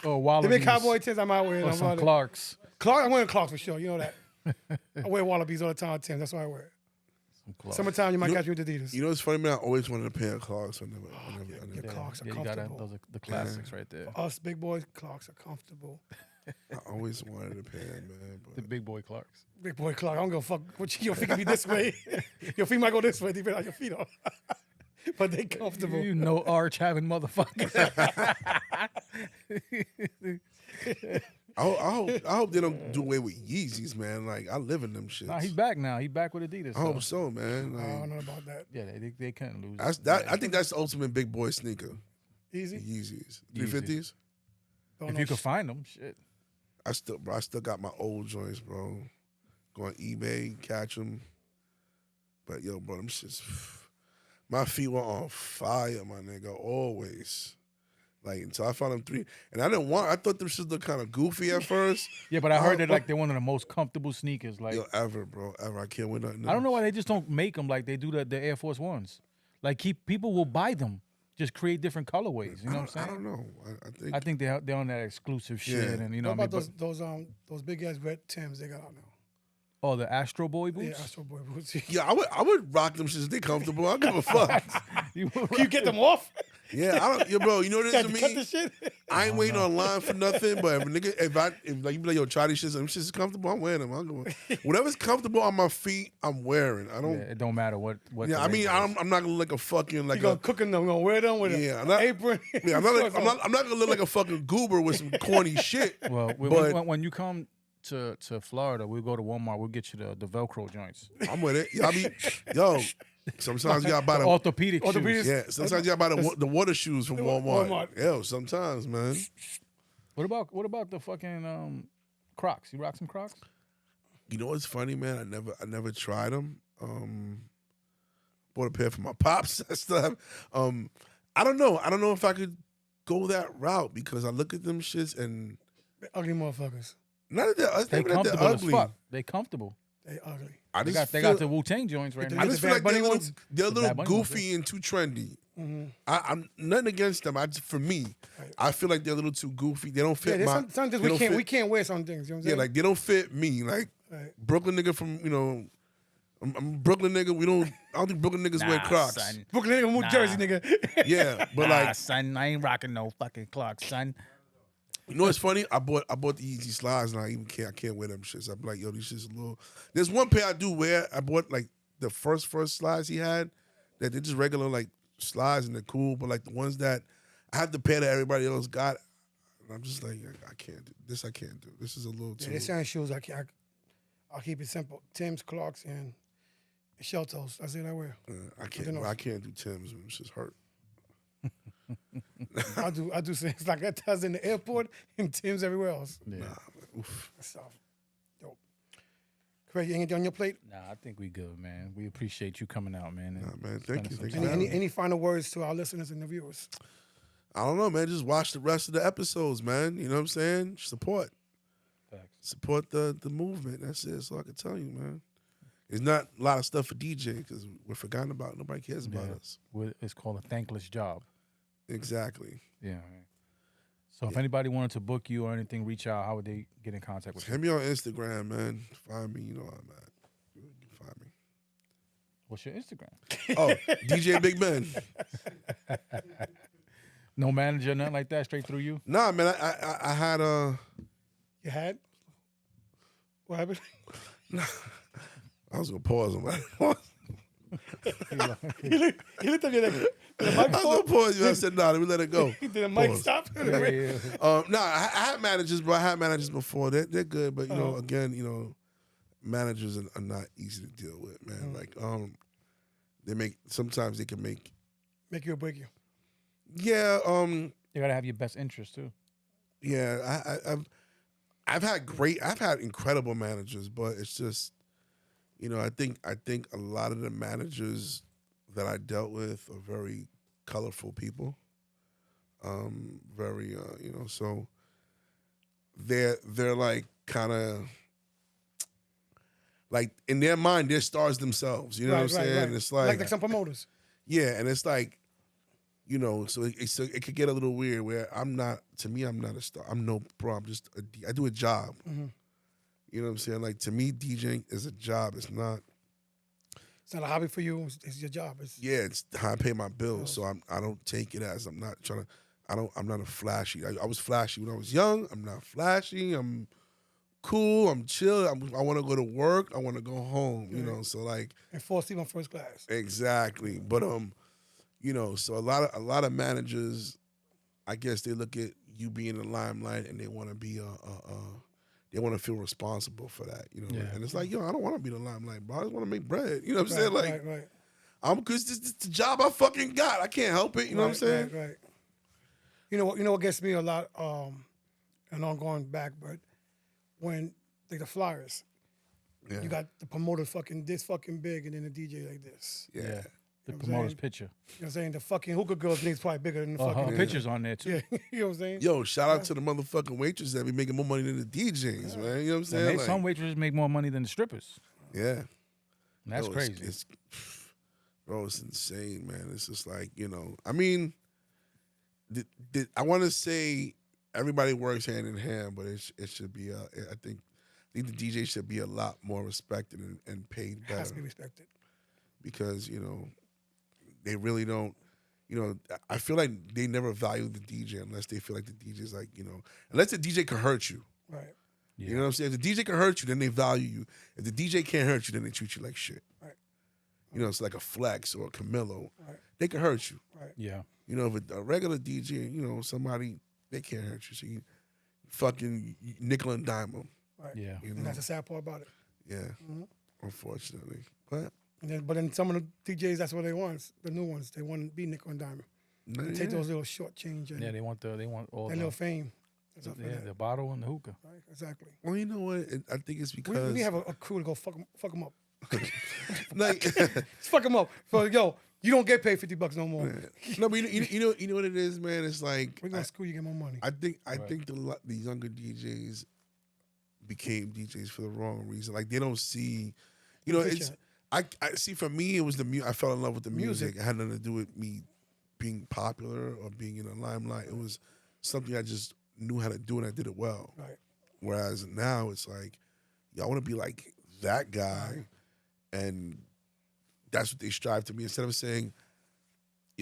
They Wallabies. make cowboy tins. I'm out wearing. Or I'm some out there. Clarks. Clark, I'm wearing Clarks for sure. You know that. I wear Wallabies all the time. Tim. That's why I wear it. Some Clarks. Summertime, you might You know- catch me with Adidas. You know what's funny, man? I always wanted a pair of Clarks. I never. The Clarks are you got comfortable. those are the classics right there. Us big boys, Clarks are comfortable. I always wanted a pair, man. The But big boy Clarks. Big boy Clark, I don't give a fuck. Your feet can be this way. Your feet might go this way, depending on your feet are. But they comfortable. You know, arch having motherfuckers. I hope they don't do away with Yeezys, man. Like I live in them shits. Nah, he's back now. He's back with Adidas. I hope so. so, man. I Like, don't know about that. Yeah, they couldn't lose. that's that. I think that's the ultimate big boy sneaker. Easy. Yeezys, Yeezys. 350s. Don't If know you could sh- find them, shit. I still got my old joints, bro. Go on eBay, catch them. But yo, bro, them shits. My feet were on fire, my nigga. Always. Like until I found them 3, and I thought them shits looked kind of goofy at first. Yeah, but I heard that like they're one of the most comfortable sneakers. Like Yo, ever, bro, ever. I can't win nothing. I don't know why they just don't make them like they do the Air Force Ones. Like people will buy them, just create different colorways. You know what I'm I saying? don't know. I think they're on that exclusive shit, Yeah. and you know What what I about mean. those big ass red Tims they got out now? Oh, the Astro Boy Yeah, boots. Astro Boy boots. Yeah, I would rock them shits. They comfortable. I don't give a fuck. You Can you get them off? Yeah, I don't. Yo, bro, you know what it You is got to to cut me? the shit. I ain't waiting online for nothing. But if a nigga, if like you be like, yo, try these shits. Them shits is comfortable. I'm wearing them. I'm going. Whatever's comfortable on my feet, I'm wearing. I don't. Yeah, it don't matter what. Yeah, the I mean, label is. I'm not gonna look like a fucking like You gonna a. cook them? Gonna wear them with Yeah, I'm an not- apron? Yeah, I'm not gonna look like a fucking goober with some corny shit. Well, but when you come to Florida, we'll go to Walmart. We'll get you the Velcro joints. I'm with it. Yo, sometimes you gotta buy The the. orthopedic Orthopedic- shoes. Yeah, sometimes you gotta buy the water shoes from Walmart. Walmart. Yo, sometimes, man. What about the fucking Crocs? You rock some Crocs? You know what's funny, man? I never tried them. Bought a pair for my pops. I still have. I don't know. I don't know if I could go that route because I look at them shits and They're ugly motherfuckers. none of that. They They're comfortable as ugly. fuck. They comfortable. They ugly. I They just got feel, the Wu-Tang joints right Get now. I the just feel Bad like they're Bunny a little, ones? they're a The little Bad Bunny ones, goofy and too trendy. Mm-hmm. I'm nothing against them. For me, Right. I feel like they're a little too goofy. They don't Yeah, fit there's my. some things they don't we fit- can't wear some things. You know what I'm Yeah, saying? like they don't fit me. Like Right. Brooklyn nigga from I'm a Brooklyn nigga. I don't think Brooklyn niggas wear Crocs. Son. Brooklyn nigga, New Jersey nigga. Yeah, but Nah, like son, I ain't rocking no fucking clocks, son. you know what's funny? I bought the Easy slides and I can't wear them shits. I'm like, yo, these shits a little. There's one pair I do wear. I bought like the first slides he had that they're just regular like slides and they're cool, but like the ones that I have the pair that everybody else got, and I'm just like, I can't do this. I can't do. This is a little Yeah, too. they certain shoes I'll keep it simple. Tim's, Clarks, and shell toes. That's it I wear. I can't. I can't do Tim's. It's just hurt. I do things like that. That's in the airport and Tim's everywhere else. Yeah. Oof. That's tough. Dope. Craig, you ain't on your plate? Nah, I think we good, man. We appreciate you coming out, man. and Nah, man. Thank you. spending some Thank you. time. for having me. Any final words to our listeners and the viewers? I don't know, man. Just watch the rest of the episodes, man. You know what I'm saying? Support the movement. That's it. That's all I can tell you, man. It's not a lot of stuff for DJ because we're forgotten about. Nobody cares about Yeah. us. It's called a thankless job. Exactly. Yeah. Man. So if anybody wanted to book you or anything, reach out. How would they get in contact with you? Hit me on Instagram, man. Find me. You know where I'm at. You can find me. What's your Instagram? Oh, DJ Big Ben. No manager, nothing like that. Straight through you. Nah, man. I had You had? What happened? I was gonna pause on that. He looked at me like, did the mic I was fall? gonna pause you. I said, nah, let me let it go. Did the mic Pause. stop? Nah, I had managers, bro. I had managers before. They're good, but you know, again, managers are not easy to deal with, man. Like, sometimes they can make. Make you or break you. Yeah, You gotta have your best interest too. yeah. I've had incredible managers, but it's just, I think a lot of the managers that I dealt with are very colorful people. Very, so they're like kind of like in their mind they're stars themselves. You know what I'm saying? Right. It's like some promoters. yeah, and it's like, so it could get a little weird where I'm not a star. I'm no pro. I do a job. Mm-hmm. You know what I'm saying? Like to me, DJing is a job. It's not. It's not a hobby for you. It's your job. It's how I pay my bills. So I don't take it as I'm not trying to. I'm not a flashy. I was flashy when I was young. I'm not flashy. I'm cool. I'm chill. I want to go to work. I want to go home. You know. So like. And fall asleep on first class. Exactly. But so a lot of managers, I guess they look at you being in the limelight and they want to be they want to feel responsible for that, Yeah. And it's like, I don't want to be in the limelight, bro. I just want to make bread. You know what I'm saying? Like, right. I'm because this is the job I fucking got. I can't help it. You know what I'm saying? Right. You know what gets me a lot, and I'm going back, but when like the flyers, Yeah. you got the promoter fucking this fucking big and then the DJ like this. Yeah. The You know what I'm promoter's saying? picture. You know what I'm saying? The fucking hookah girls name's probably bigger than the Her fucking pictures on there too. Yeah, you know what I'm saying? Yo, shout out to the motherfucking waitresses that be making more money than the DJs, man. You know what I'm saying? And Like, some waitresses make more money than the strippers. yeah. And that's Yo, crazy. Bro, it's insane, man. It's just like, I mean, I want to say everybody works hand in hand, but it should be, I think the DJ should be a lot more respected and paid It has to better be respected. because, they really don't, I feel like they never value the DJ unless they feel like the DJ's like, unless the DJ can hurt you. Right. Yeah. You know what I'm saying? If the DJ can hurt you, then they value you. If the DJ can't hurt you, then they treat you like shit. Right. It's like a Flex or a Camilo. Right. They can hurt you. Yeah. If a regular DJ, somebody, they can't hurt you. So you fucking nickel and dime them. Right. Yeah. And that's the sad part about it. Yeah, unfortunately. But But then some of the DJs, that's what they want. The new ones, they want to be nickel and diamond. They take those little short change and Yeah, they want all that little fame. And stuff like yeah, that. the bottle and the hookah. Right, exactly. Well, you know what? I think it's because We have a crew to go fuck them up. Like, Just fuck him up. So, yo, you don't get paid $50 no more. no, but you know what it is, man. It's like We're gonna school you, get more money. I think the younger DJs became DJs for the wrong reason. Like they don't see, you know, it's I see. For me, it was the I fell in love with the music. It had nothing to do with me being popular or being in the limelight. It was something I just knew how to do and I did it well. Right. Whereas now it's like, I want to be like that guy, and that's what they strive to be. Instead of saying,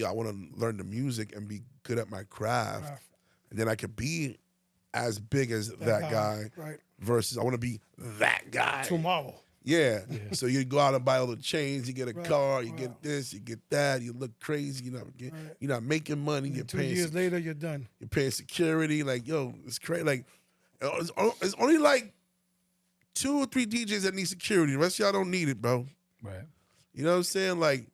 I want to learn the music and be good at my craft, and then I could be as big as that guy. Right. Versus I want to be that guy Tomorrow. Yeah. So you go out and buy all the chains, you get a car, you get this, you get that, you look crazy, you're not making money, you're 2 paying years later, you're done. You're paying security, like, yo, it's crazy. Like it's only like 2 or 3 DJs that need security. The rest of y'all don't need it, bro. Right. You know what I'm saying? Like,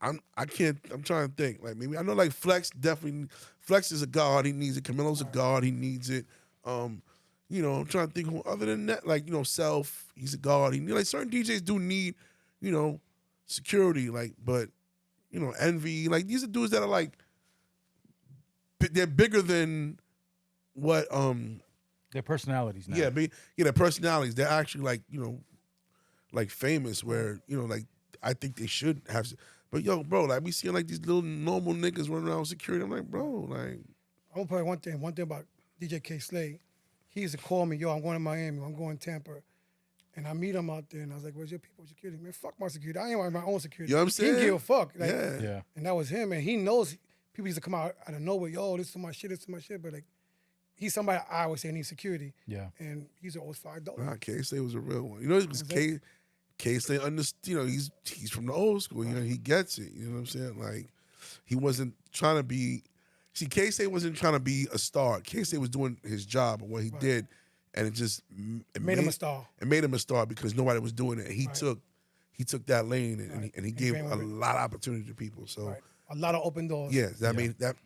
I'm trying to think. Like maybe I know like Flex is a god, he needs it. Camilo's a god, he needs it. You know, I'm trying to think who other than that, like, you know, Self, he's a god. Like certain DJs do need, you know, security, like, but, you know, Envy, like these are dudes that are like, they're bigger than what their personalities now. Yeah, their personalities. They're actually like, you know, like famous where, you know, like I think they should have. But yo, bro, like we seeing like these little normal niggas running around with security. I'm like, bro, like. I'm gonna tell you one thing about DJ K Slade. He used to call me, yo, I'm going to Miami, I'm going to Tampa. And I meet him out there, and I was like, where's your people security? Man, fuck my security. I ain't want my own security. You know what I'm saying? He didn't give a fuck. Like, yeah. And that was him, and he knows people used to come out of nowhere, yo, this is my shit, but like, he's somebody I always say needs security. Yeah. And he's always $5. Nah, K-Slade was a real one. You know, it was K-Slade understood, you know, he's from the old school, you know, he gets it. You know what I'm saying? Like, he wasn't trying to be, see, K-Slade wasn't trying to be a star. K-Slade was doing his job and what he did, and it just made him a star. It made him a star because nobody was doing it. He took that lane and he gave a lot of opportunity to people. So a lot of open doors. Yeah,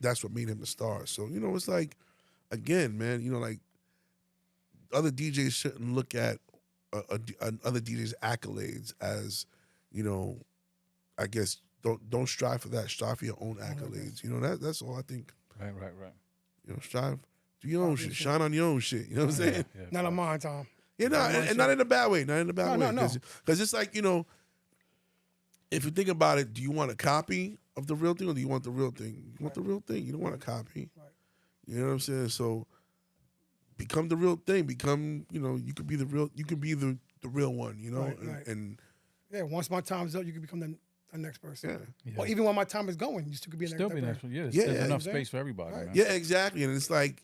that's what made him a star. So, you know, it's like, again, man, you know, like other DJs shouldn't look at other DJs' accolades as, you know, I guess don't strive for that. Strive for your own accolades. You know, that's all I think. Right. You know, strive. Do your own shit. Shine on your own shit. You know what I'm saying? Yeah. Not on mine, Tom. Yeah, no, and not in a bad way. Not in a bad way. No. Because it's like, you know, if you think about it, do you want a copy of the real thing or do you want the real thing? You want the real thing. You don't want a copy. Right. You know what I'm saying? So become the real thing. Become, you know, you could be the real one, you know? And yeah, once my time's up, you can become the next person. Yeah. Or even when my time is going, you still could be Still be next next person. one. Yeah, There's enough space for everybody, man. Yeah, exactly. And it's like,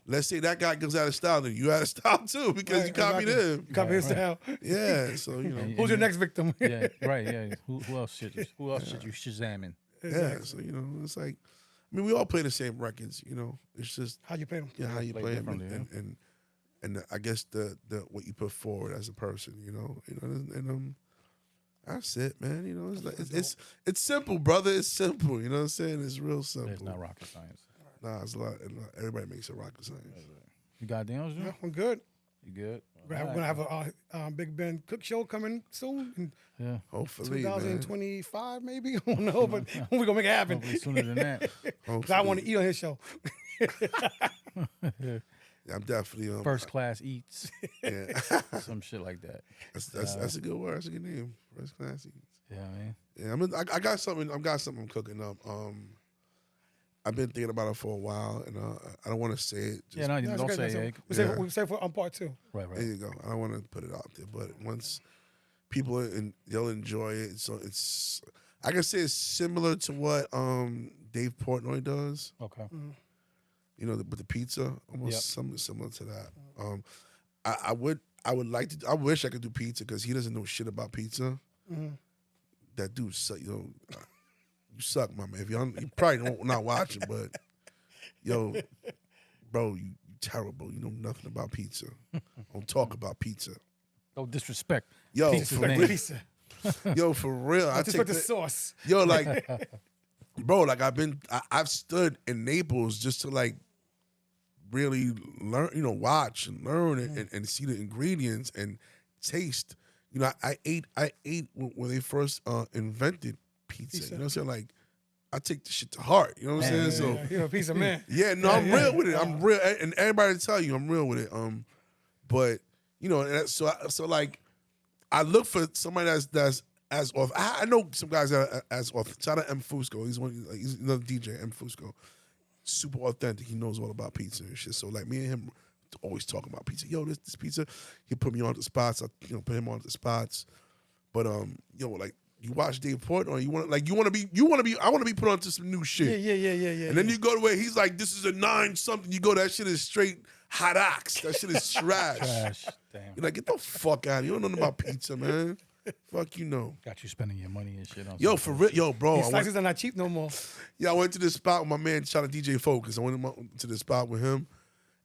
let's say that guy goes out of style, then you out of style too because you copied him. You copied his style. Yeah, so, you know. Who's your next victim? Yeah, right, yeah. Who else should you Shazamin? Yeah, so, you know, it's like, I mean, we all play the same records, you know. It's just How you play them. how you play them differently, and I guess the what you put forward as a person, you know, and that's it, man. You know, it's like it's simple, brother. It's simple. You know what I'm saying? It's real simple. It's not rocket science. Nah, it's a lot. Everybody makes it rocket science. You got deals, Yeah, I'm good. You good? We're gonna have a Big Ben Cook show coming soon. Yeah. Hopefully, 2025, maybe. I don't know, but we're gonna make it happen. Hopefully sooner than that. 'Cause I want to eat on his show. Yeah, I'm definitely First class eats. Yeah, Some shit like that. that's a good word. That's a good name. First class eats. Yeah, man. Yeah, I got something. I'm cooking up. I've been thinking about it for a while, and I don't want to say it. Yeah, no, don't say it. We say for on part 2. Right. There you go. I don't want to put it out there, but once people they'll enjoy it. So I can say it's similar to what Dave Portnoy does. Okay. Mm-hmm. You know, with the pizza, almost something similar to that. I would like to. I wish I could do pizza because he doesn't know shit about pizza. Mm-hmm. That dude, you know, you suck, my man. You probably not watching, but yo, bro, you terrible. You know nothing about pizza. Don't talk about pizza. Don't disrespect. Yo, Pizza's for name. real. Pizza. Yo, for real. I Just take put the sauce. Yo, like, bro, like I've stood in Naples just to like really learn, you know, watch and learn and see the ingredients and taste, You know, I ate when they first invented pizza. You know what I'm saying? Like, I take the shit to heart. You know what I'm saying? So You're a piece of man. yeah, no, I'm real with it. I'm real, and everybody will tell you I'm real with it. But you know, and so like, I look for somebody that's as off. I know some guys that are as off. Shout out M Fusco. He's another DJ. M Fusco, super authentic. He knows all about pizza and shit. So like me and him always talking about pizza. Yo, this pizza. He put me on the spots. I put him on the spots. But like. You watch Dave Portnoy, I want to be put onto some new shit. Yeah. And then you go to where he's like, this is a 9 something. You go, that shit is straight hot ox. That shit is trash. Damn. You're like, get the fuck out of here. You don't know nothing about pizza, man. Fuck you know. Got you spending your money and shit on. Yo, for real, yo, bro. These slices are not cheap no more. Yeah, I went to this spot with my man, shout out DJ Focus. I went to the spot with him,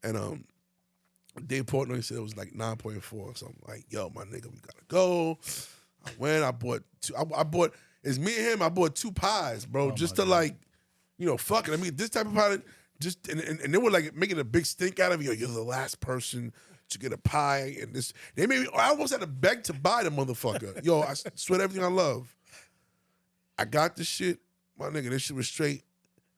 and Dave Portnoy said it was like 9.4. So I'm like, yo, my nigga, we gotta go. I went. I bought two. I bought. It's me and him. I bought 2 pies, bro, just to like, fuck it. I mean, this type of pie, just and they were like making a big stink out of you. You're the last person to get a pie, and this. They made me. I almost had to beg to buy the motherfucker. Yo, I sweat everything I love. I got the shit, my nigga. This shit was straight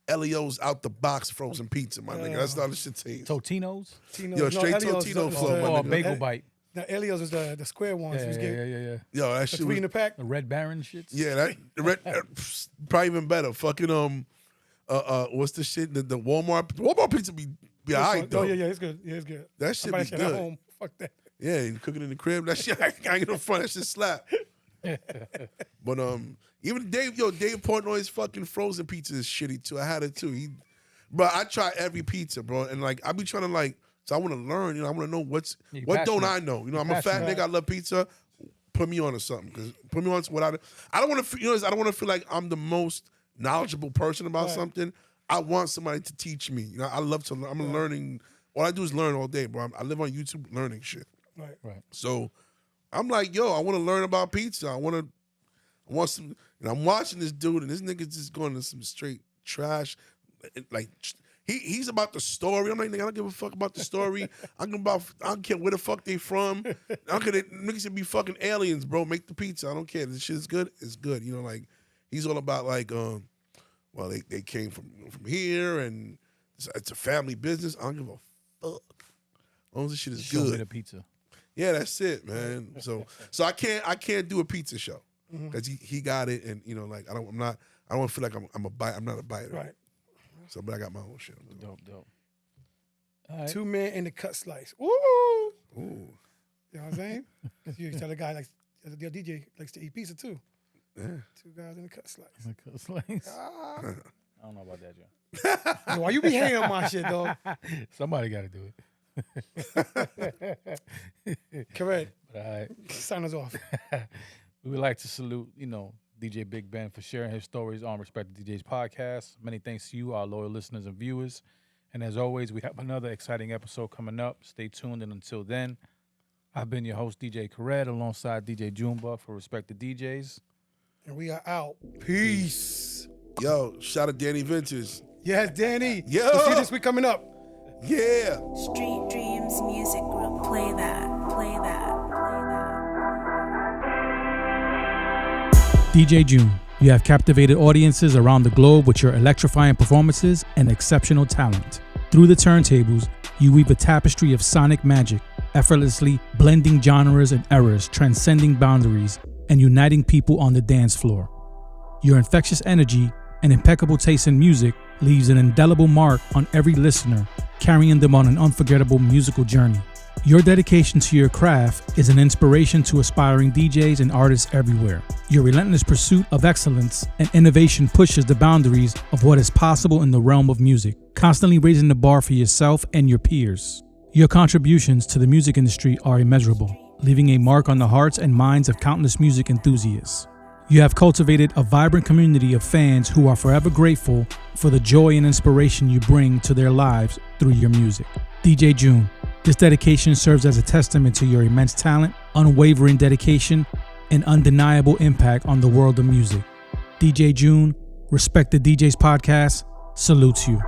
Elio's out the box frozen pizza, my nigga. That's how this shit tastes. Totino's? Yo, straight Totino flow, my Or a nigga. bagel bite. Now Elio's is the square ones. Yeah. Yo, that The shit 3 was. in the pack. The Red Baron shits? Yeah, that probably even better. Fucking what's the shit? The Walmart pizza be alright though. Oh yeah, it's good. Yeah, it's good. That shit I buy be that good. at home. Fuck that. Yeah, you cook it in the crib. That shit I can't get in front. That shit slap. But even Dave Portnoy's fucking frozen pizza is shitty too. I had it too. But I try every pizza, bro, and like I be trying to like. So I want to learn, I want to know what don't I know. I'm a fat nigga. I love pizza. Put me on to something, because put me on to what I don't want to. I don't want to feel like I'm the most knowledgeable person about something. I want somebody to teach me. I love to learn. I'm learning. All I do is learn all day, bro. I live on YouTube learning shit. Right. So I'm like, yo, I want to learn about pizza. I want some. And I'm watching this dude, and this nigga's just going to some straight trash, like. He's about the story. I'm like, nigga, I don't give a fuck about the story. I don't care where the fuck they from. I don't care. Niggas should be fucking aliens, bro. Make the pizza. I don't care. This shit's good. It's good. Like he's all about like, well, they came from here and it's a family business. I don't give a fuck. As long as this shit is Show me good. the pizza. Yeah, that's it, man. So I can't do a pizza show because he got it, and like I don't feel like I'm not a biter. Right. So, but I got my own shit. Dope. All right. 2 men in the cut slice. Ooh. Ooh. You know what I'm saying? You tell the guy the DJ likes to eat pizza too. Yeah. 2 guys in the cut slice. I don't know about that, Joe. Yo, why you be hanging on my shit, dog? Somebody got to do it. Correct. But, all right. Sign us off. We would like to salute, DJ Big Ben for sharing his stories on Respect the DJs podcast. Many thanks to you, our loyal listeners and viewers. And as always, we have another exciting episode coming up. Stay tuned, and until then, I've been your host, DJ Khaled, alongside DJ Junebug for Respect the DJs. And we are out. Peace. Yo, shout out Danny Ventures. Yes, Danny. Yo. We'll see you this week coming up. Yeah. Street Dreams Music Group. Play that. DJ June, you have captivated audiences around the globe with your electrifying performances and exceptional talent. Through the turntables, you weave a tapestry of sonic magic, effortlessly blending genres and eras, transcending boundaries, and uniting people on the dance floor. Your infectious energy and impeccable taste in music leaves an indelible mark on every listener, carrying them on an unforgettable musical journey. Your dedication to your craft is an inspiration to aspiring DJs and artists everywhere. Your relentless pursuit of excellence and innovation pushes the boundaries of what is possible in the realm of music, constantly raising the bar for yourself and your peers. Your contributions to the music industry are immeasurable, leaving a mark on the hearts and minds of countless music enthusiasts. You have cultivated a vibrant community of fans who are forever grateful for the joy and inspiration you bring to their lives through your music. DJ June, this dedication serves as a testament to your immense talent, unwavering dedication, and undeniable impact on the world of music. DJ June, Respect the DJs podcast, salutes you.